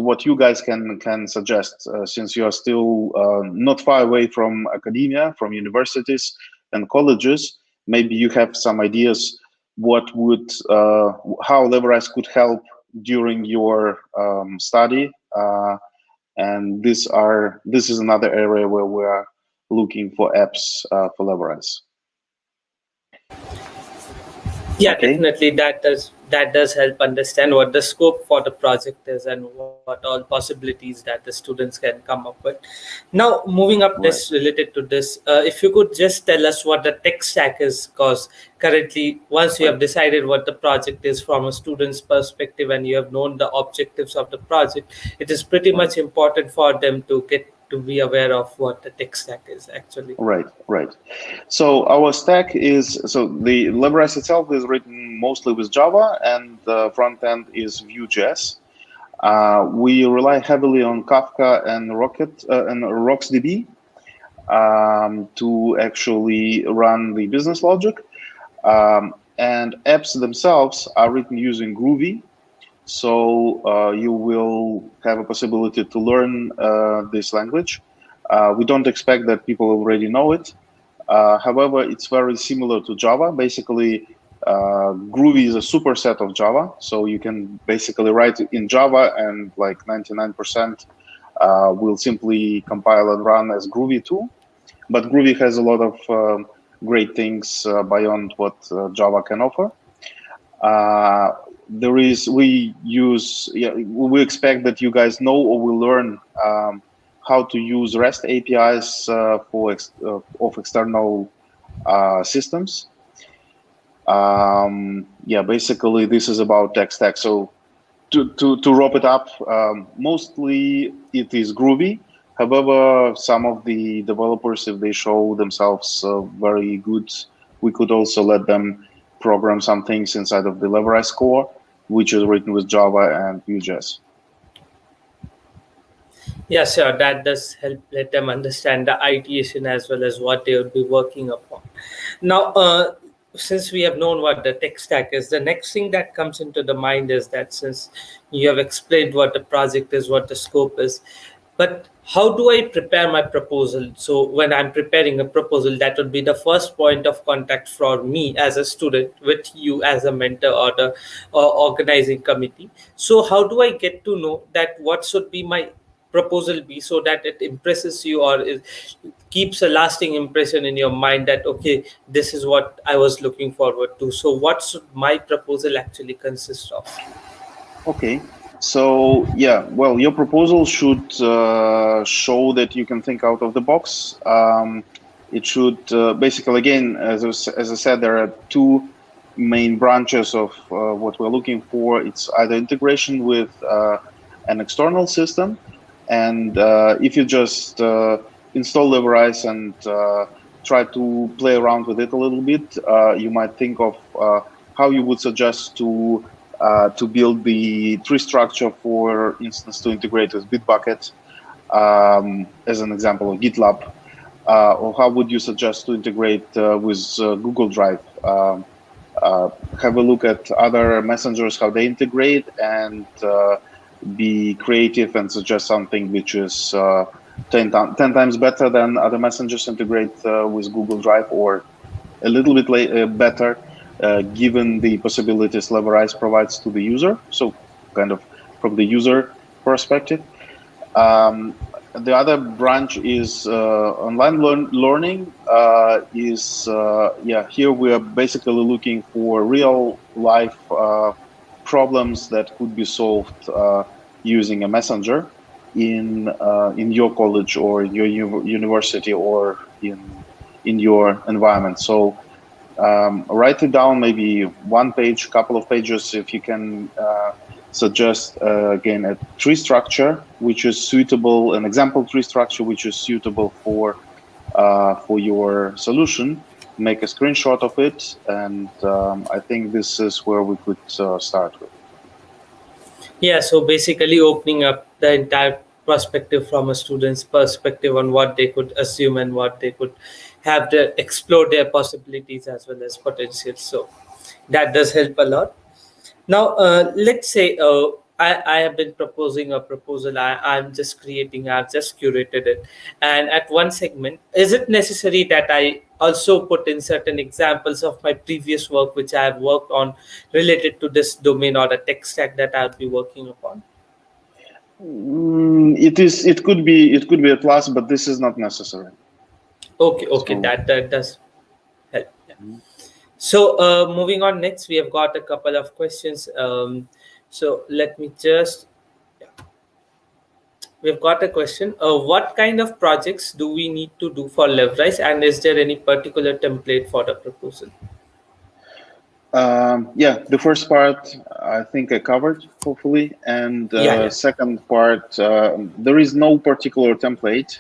what you guys can suggest, since you are still not far away from academia, from universities and colleges. Maybe you have some ideas what would how Leverice could help during your study, and this is another area where we are looking for apps for Leverice. Yeah, Okay. definitely that does help understand what the scope for the project is and what all possibilities that the students can come up with. Now, moving up this related to this, if you could just tell us what the tech stack is, because currently, once you have decided what the project is from a student's perspective and you have known the objectives of the project, it is pretty much important for them to get to be aware of what the tech stack is actually. Right. So our stack is, so the Leverice itself is written mostly with Java, and the front end is Vue.js. We rely heavily on Kafka and Rocket and RocksDB to actually run the business logic. And apps themselves are written using Groovy. So you will have a possibility to learn this language. We don't expect that people already know it. However, it's very similar to Java. Basically, Groovy is a superset of Java. So you can basically write it in Java, and like 99% will simply compile and run as Groovy too. But Groovy has a lot of great things beyond what Java can offer. We expect that you guys know or will learn how to use REST APIs of external systems. Yeah, basically this is about tech stack. So to wrap it up, mostly it is Groovy. However, some of the developers, if they show themselves very good, we could also let them program some things inside of the Leverice core, which is written with Java and Vue.js. Yeah, sure. That does help let them understand the ideation as well as what they would be working upon. Now, since we have known what the tech stack is, the next thing that comes into the mind is that since you have explained what the project is, what the scope is, but how do I prepare my proposal? So when I'm preparing a proposal, that would be the first point of contact for me as a student with you as a mentor or the organizing committee. So how do I get to know that what should be my proposal be, so that it impresses you, or it keeps a lasting impression in your mind that, okay, this is what I was looking forward to. So what should my proposal actually consist of? Okay. So yeah, well, your proposal should show that you can think out of the box. It should basically, again, as I said, there are two main branches of what we're looking for. It's either integration with an external system, and if you just install Leverice and try to play around with it a little bit, you might think of how you would suggest to build the tree structure, for instance, to integrate with Bitbucket, as an example of GitLab, or how would you suggest to integrate with Google Drive? Have a look at other messengers, how they integrate, and be creative and suggest something which is 10 times better than other messengers integrate with Google Drive, or a little bit better, given the possibilities LevRise provides to the user. So kind of from the user perspective. The other branch is online learning. Here we are basically looking for real life problems that could be solved using a messenger in your college or in your university or in your environment. So write it down, maybe one page, couple of pages, if you can suggest again a tree structure which is suitable, an example tree structure which is suitable for your solution. Make a screenshot of it, and I think this is where we could start with. Yeah, so basically opening up the entire perspective from a student's perspective on what they could assume and what they could have to explore their possibilities as well as potential. So that does help a lot. Now, let's say I have been proposing a proposal. I'm just creating, I've just curated it. And at one segment, is it necessary that I also put in certain examples of my previous work, which I have worked on related to this domain or the tech stack that I'll be working upon? It could be a plus, but this is not necessary. Okay, so, that does help. Yeah. So moving on, next we have got a couple of questions. So let me just, we've got a question. What kind of projects do we need to do for LevRise, and is there any particular template for the proposal? Yeah, the first part I think I covered, hopefully, and second part, there is no particular template.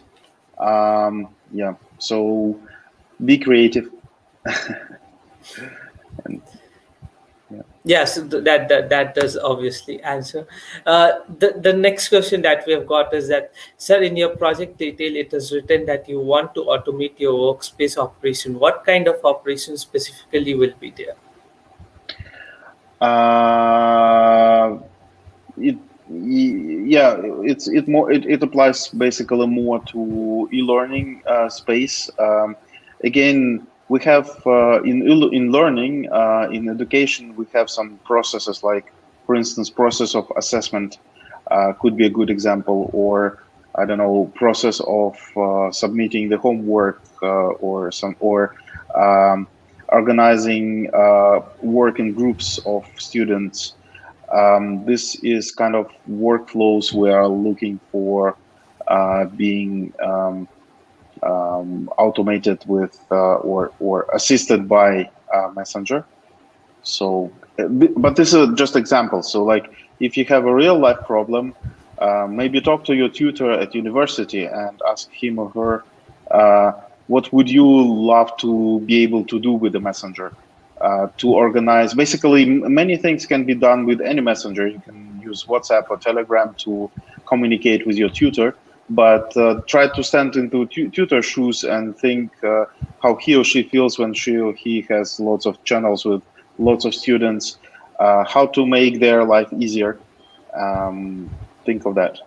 Yeah, so be creative. And, yes, that does obviously answer. The next question that we have got is that, sir, in your project detail, it is written that you want to automate your workspace operation. What kind of operation specifically will be there? It applies basically more to e-learning space. Again, we have in learning, in education, we have some processes like, for instance, process of assessment could be a good example, or I don't know, process of submitting the homework, or organizing work in groups of students. This is kind of workflows we are looking for being automated with or assisted by Messenger. So, but this is just example. So, like, if you have a real life problem, maybe talk to your tutor at university and ask him or her, what would you love to be able to do with the Messenger? To organize, basically, many things can be done with any messenger. You can use WhatsApp or Telegram to communicate with your tutor, but try to stand into tutor's shoes and think how he or she feels when she or he has lots of channels with lots of students, how to make their life easier. Think of that.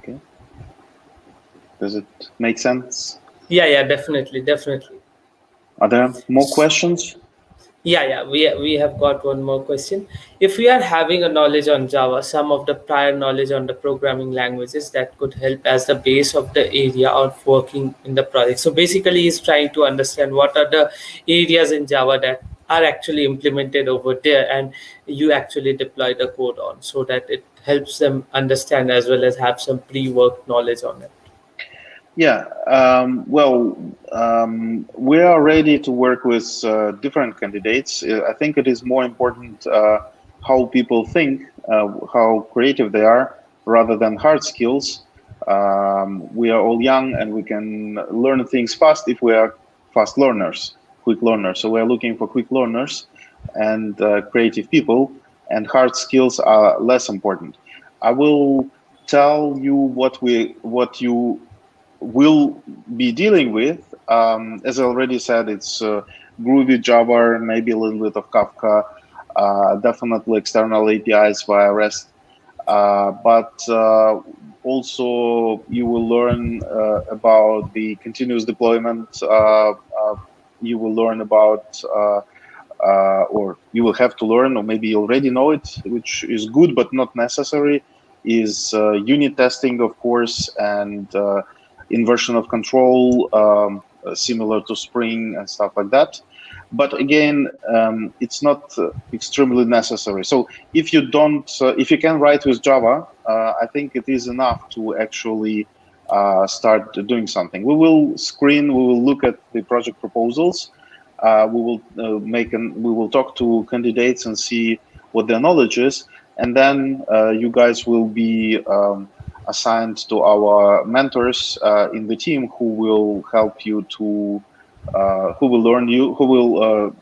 Okay. Does it make sense? Yeah, definitely. Are there more questions? Yeah. We have got one more question. If we are having a knowledge on Java, some of the prior knowledge on the programming languages that could help as the base of the area of working in the project. So basically, he's trying to understand what are the areas in Java that are actually implemented over there, and you actually deploy the code on, so that it helps them understand as well as have some pre-work knowledge on it. Yeah, well, we are ready to work with different candidates. I think it is more important how people think, how creative they are, rather than hard skills. We are all young and we can learn things fast if we are fast learners, quick learners. So we are looking for quick learners and creative people, and hard skills are less important. I will tell you what you will be dealing with. As I already said, it's Groovy, Java, maybe a little bit of Kafka, definitely external APIs via REST. But also you will learn about the continuous deployment. You will learn about, or you will have to learn, or maybe you already know it, which is good but not necessary, is unit testing, of course, and inversion of control, similar to Spring and stuff like that. But again, it's not extremely necessary. So if you don't, if you can write with Java, I think it is enough to actually start doing something. We will screen, we will look at the project proposals. We will talk to candidates and see what their knowledge is, and then you guys will be assigned to our mentors in the team who will help you to, who will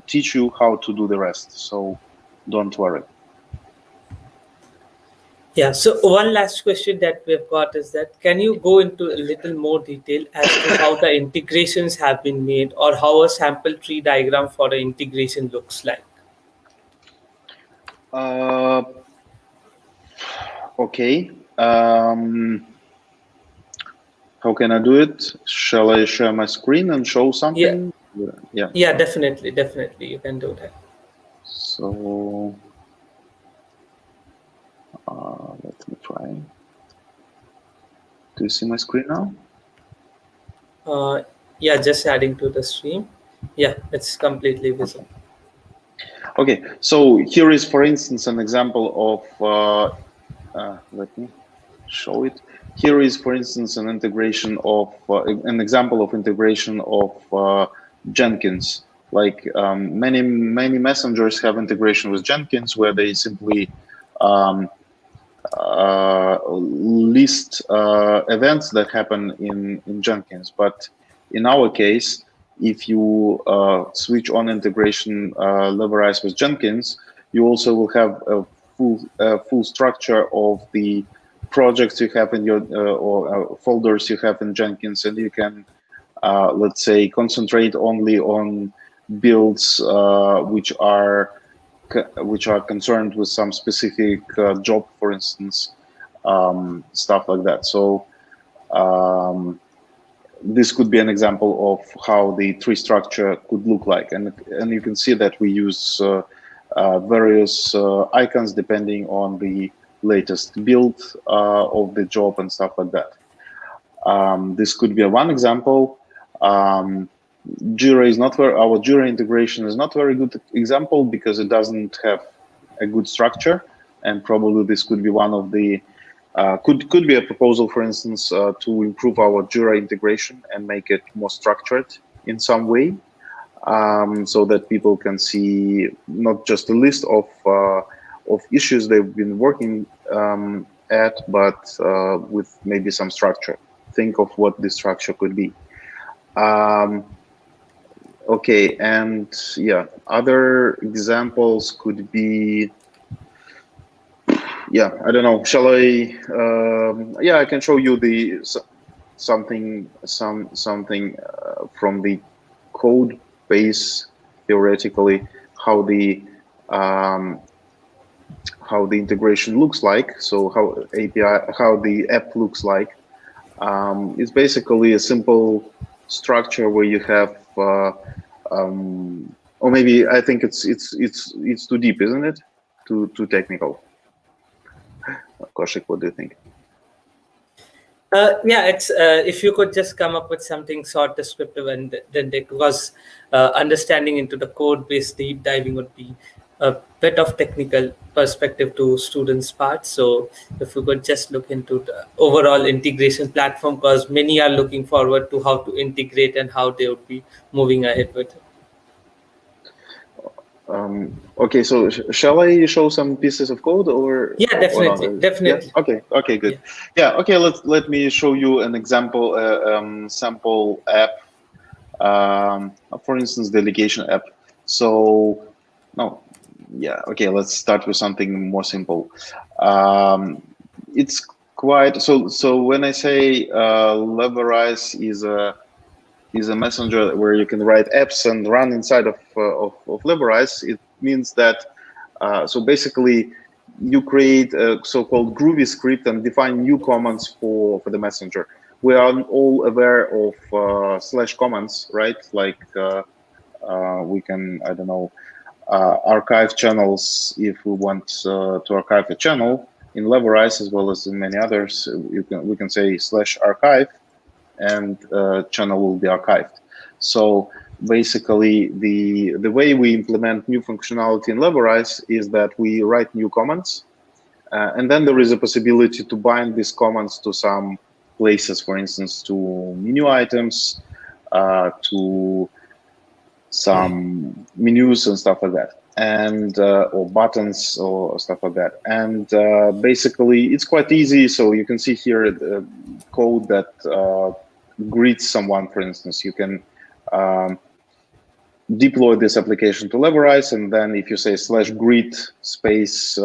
teach you how to do the rest. So don't worry. Yeah, so one last question that we've got is that can you go into a little more detail as to how the integrations have been made, or how a sample tree diagram for the integration looks like? Okay. How can I do it? Shall I share my screen and show something? Yeah, definitely you can do that. So let me try. Do you see my screen now? Yeah, just adding to the stream. Yeah, it's completely visible. Okay, so here is, for instance, an example of, let me show it. Here is, for instance, an integration of, an example of integration of Jenkins. Like many messengers have integration with Jenkins, where they simply list events that happen in Jenkins. But in our case, if you switch on integration Leverice with Jenkins, you also will have a full structure of the projects you have in your or folders you have in Jenkins, and you can let's say concentrate only on builds which are concerned with some specific job, for instance, stuff like that. So this could be an example of how the tree structure could look like, and you can see that we use various icons depending on the latest build of the job and stuff like that. This could be one example. Jira is not where our Jira integration is not very good example because it doesn't have a good structure, and probably this could be one of the could be a proposal, for instance, to improve our Jira integration and make it more structured in some way, so that people can see not just a list of issues they've been working at, but with maybe some structure. Think of what this structure could be. Okay, and yeah, other examples could be, yeah, I don't know. Shall I? Yeah, I can show you the something from the code base theoretically, how the how the integration looks like. So how the app looks like. It's basically a simple structure where you have, or maybe I think it's too deep, isn't it? Too technical. Koshik, what do you think? Yeah, it's if you could just come up with something short, descriptive, and then because understanding into the code-based deep diving would be a bit of technical perspective to students' part. So if you could just look into the overall integration platform, because many are looking forward to how to integrate and how they would be moving ahead with it. Okay, so shall I show some pieces of code or? Yeah, definitely, Or not? definitely. Yeah? Okay, good. Yeah. Okay, let me show you an example sample app. For instance, delegation app. So no, yeah. Okay, let's start with something more simple. It's quite so. When I say Leverice is a messenger where you can write apps and run inside of Leverice, it means that so basically you create a so-called Groovy script and define new commands for the messenger. We are all aware of slash commands, right? Like we can, I don't know, archive channels if we want to archive a channel in Leverice as well as in many others. We can say slash archive, and channel will be archived. So basically, the way we implement new functionality in Leverice is that we write new commands, and then there is a possibility to bind these commands to some places, for instance, to menu items, to some menus and stuff like that, and or buttons or stuff like that. And basically, it's quite easy. So you can see here the code that greets someone, for instance. You can deploy this application to Leverice, and then if you say /greet space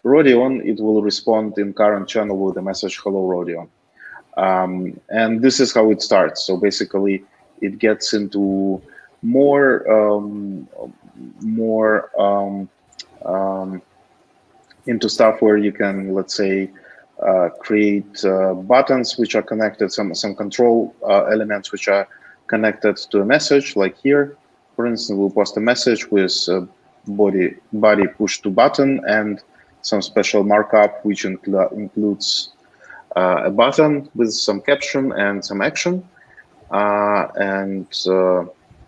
Rodion, it will respond in current channel with the message "Hello, Rodion." And this is how it starts. So basically, it gets into more into stuff where you can, let's say, create buttons which are connected, some control elements which are connected to a message, like here. For instance, we'll post a message with body push to button and some special markup which includes a button with some caption and some action.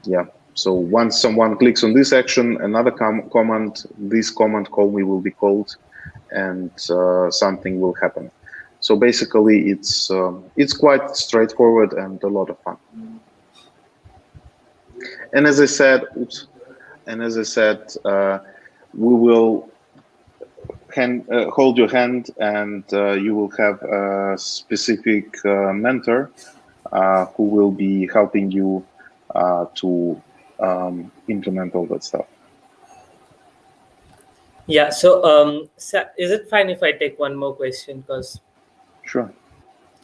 Yeah, so once someone clicks on this action, another command, this command call me will be called, and something will happen. So basically, it's quite straightforward and a lot of fun. And as I said, we will hold your hand, and you will have a specific mentor who will be helping you to implement all that stuff. Yeah. So, is it fine if I take one more question? Because sure.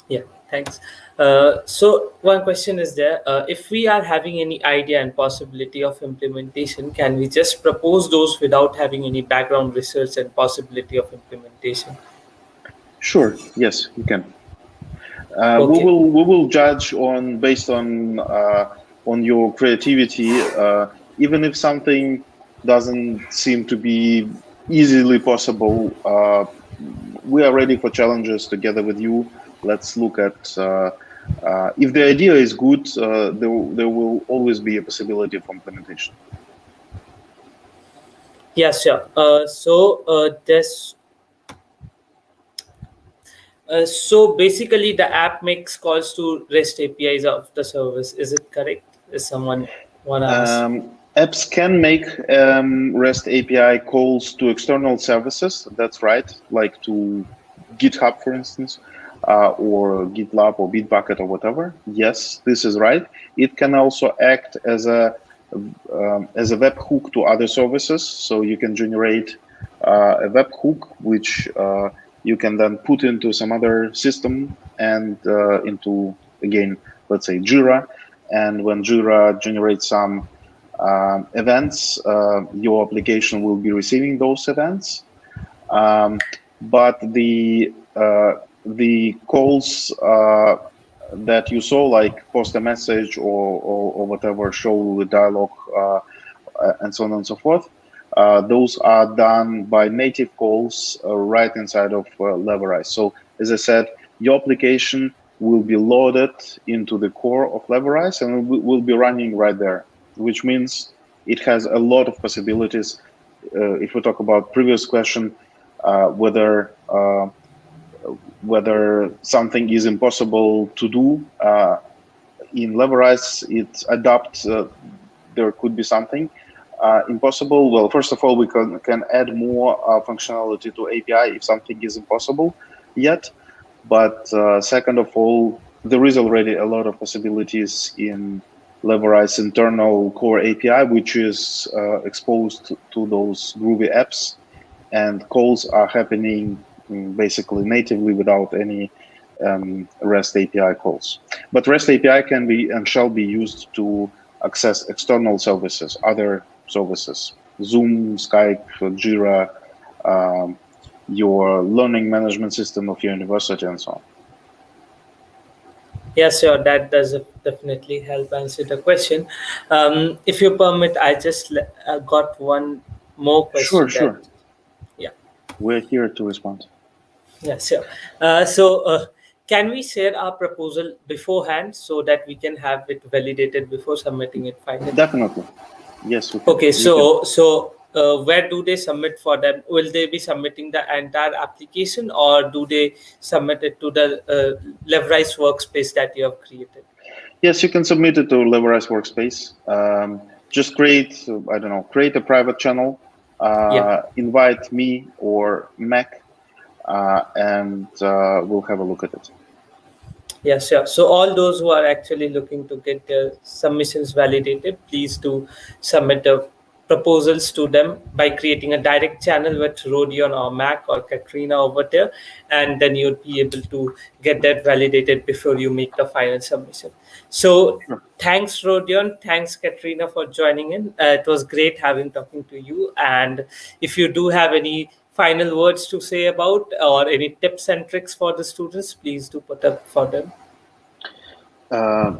Yeah. Thanks. So one question is there. If we are having any idea and possibility of implementation, can we just propose those without having any background research and possibility of implementation? Sure. Yes, you can. Okay. We will judge based on your creativity. Even if something doesn't seem to be easily possible, we are ready for challenges together with you. Let's look at if the idea is good, there will always be a possibility of implementation. Yeah, sure. So basically, the app makes calls to REST APIs of the service. Is it correct? Is someone want to ask? Apps can make REST API calls to external services. That's right, like to GitHub, for instance, or GitLab or Bitbucket or whatever. Yes, this is right. It can also act as a webhook to other services. So you can generate a webhook which you can then put into some other system and into, again, let's say Jira. And when Jira generates some events, your application will be receiving those events. But the calls that you saw, like post a message or whatever, show the dialogue and so on and so forth, those are done by native calls right inside of Leverice. So as I said, your application will be loaded into the core of Leverice and will be running right there, which means it has a lot of possibilities. If we talk about previous question, whether something is impossible to do in Leverice, it adapts. There could be something impossible. Well, first of all, we can add more functionality to API if something is impossible yet. But second of all, there is already a lot of possibilities in Leverice internal core API, which is exposed to those Groovy apps, and calls are happening basically natively without any REST API calls. But REST API can be and shall be used to access external services, other services, Zoom, Skype, Jira, your learning management system of your university, and so on. Yes, sure. That does definitely help answer the question. If you permit, I just got one more question. Sure. Yeah. We're here to respond. Yeah, sure. So can we share our proposal beforehand so that we can have it validated before submitting it finally? Definitely. Yes. We can. Okay. So where do they submit for them? Will they be submitting the entire application, or do they submit it to the LevRise workspace that you have created? Yes, you can submit it to LevRise workspace. Just create, create a private channel, invite me or Mac, and we'll have a look at it. Yeah, sure. So all those who are actually looking to get their submissions validated, please do submit the proposals to them by creating a direct channel with Rodion or Mac or Katrina over there, and then you'll be able to get that validated before you make the final submission. So thanks, Rodion. Thanks, Katrina, for joining in. It was great talking to you. And if you do have any final words to say about or any tips and tricks for the students, please do put up for them.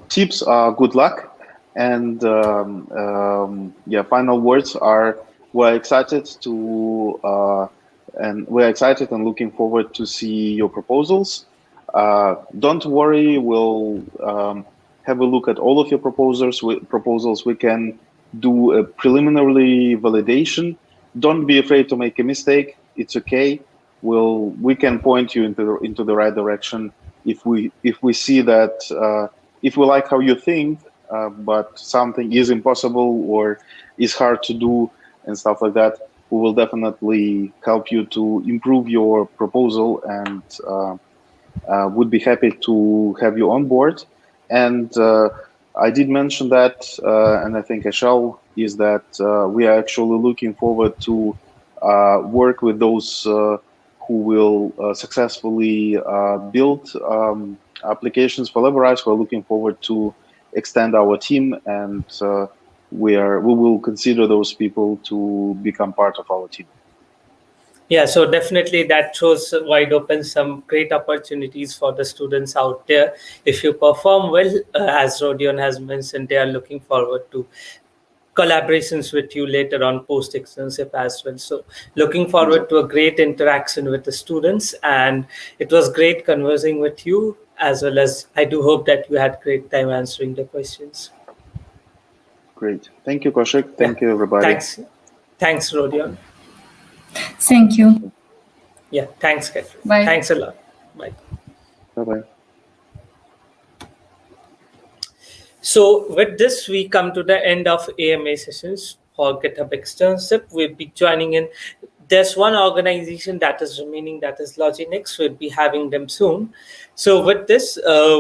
Tips are good luck. And final words are we're excited and looking forward to see your proposals. Don't worry, we'll have a look at all of your proposals. We can do a preliminary validation. Don't be afraid to make a mistake. It's okay. We can point you into the right direction if we see that if we like how you think, but something is impossible or is hard to do and stuff like that. We will definitely help you to improve your proposal, and would be happy to have you on board. And I did mention that, and I think I shall, is that we are actually looking forward to work with those who will successfully build applications for Leverice. We're looking forward to extend our team, and we will consider those people to become part of our team. Yeah, so definitely that shows wide open some great opportunities for the students out there. If you perform well, as Rodion has mentioned, they are looking forward to collaborations with you later on post externship as well. So looking forward to a great interaction with the students, and it was great conversing with you, as well as I do hope that you had great time answering the questions. Great. Thank you, Kaushik. Thank you, everybody. Thanks, Rodion. Thank you. Yeah, thanks, Catherine. Bye. Thanks a lot. Bye. Bye-bye. So with this, we come to the end of AMA sessions for GitHub Externship. We'll be joining in. There's one organization that is remaining, that is Loginex. We'll be having them soon. So with this,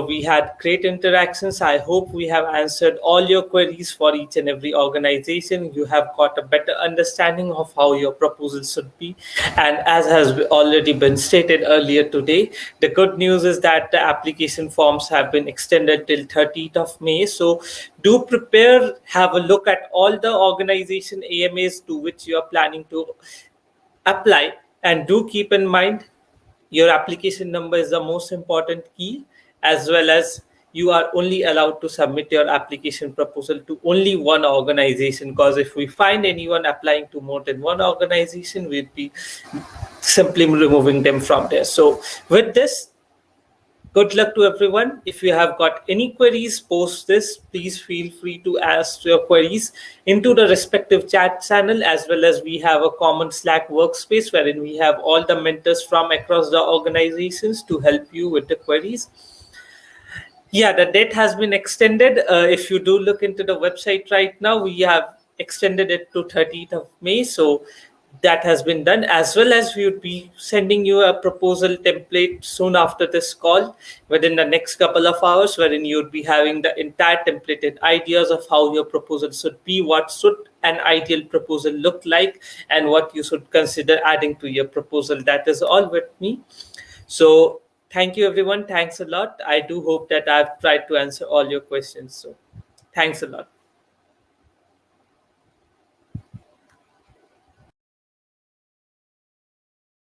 we had great interactions. I hope we have answered all your queries for each and every organization. You have got a better understanding of how your proposal should be. And as has already been stated earlier today, the good news is that the application forms have been extended till 30th of May. So do prepare, have a look at all the organization AMAs to which you are planning to apply, And do keep in mind, your application number is the most important key, as well as you are only allowed to submit your application proposal to only one organization, because if we find anyone applying to more than one organization, we'd be simply removing them from there. So with this, good luck to everyone. If you have got any queries post this, please feel free to ask your queries into the respective chat channel, as well as we have a common Slack workspace wherein we have all the mentors from across the organizations to help you with the queries. Yeah, the date has been extended. If you do look into the website right now, we have extended it to 30th of May. So that has been done, as well as we would be sending you a proposal template soon after this call within the next couple of hours, wherein you would be having the entire templated ideas of how your proposal should be, what should an ideal proposal look like, and what you should consider adding to your proposal. That is all with me. So thank you, everyone. Thanks a lot. I do hope that I've tried to answer all your questions. So thanks a lot.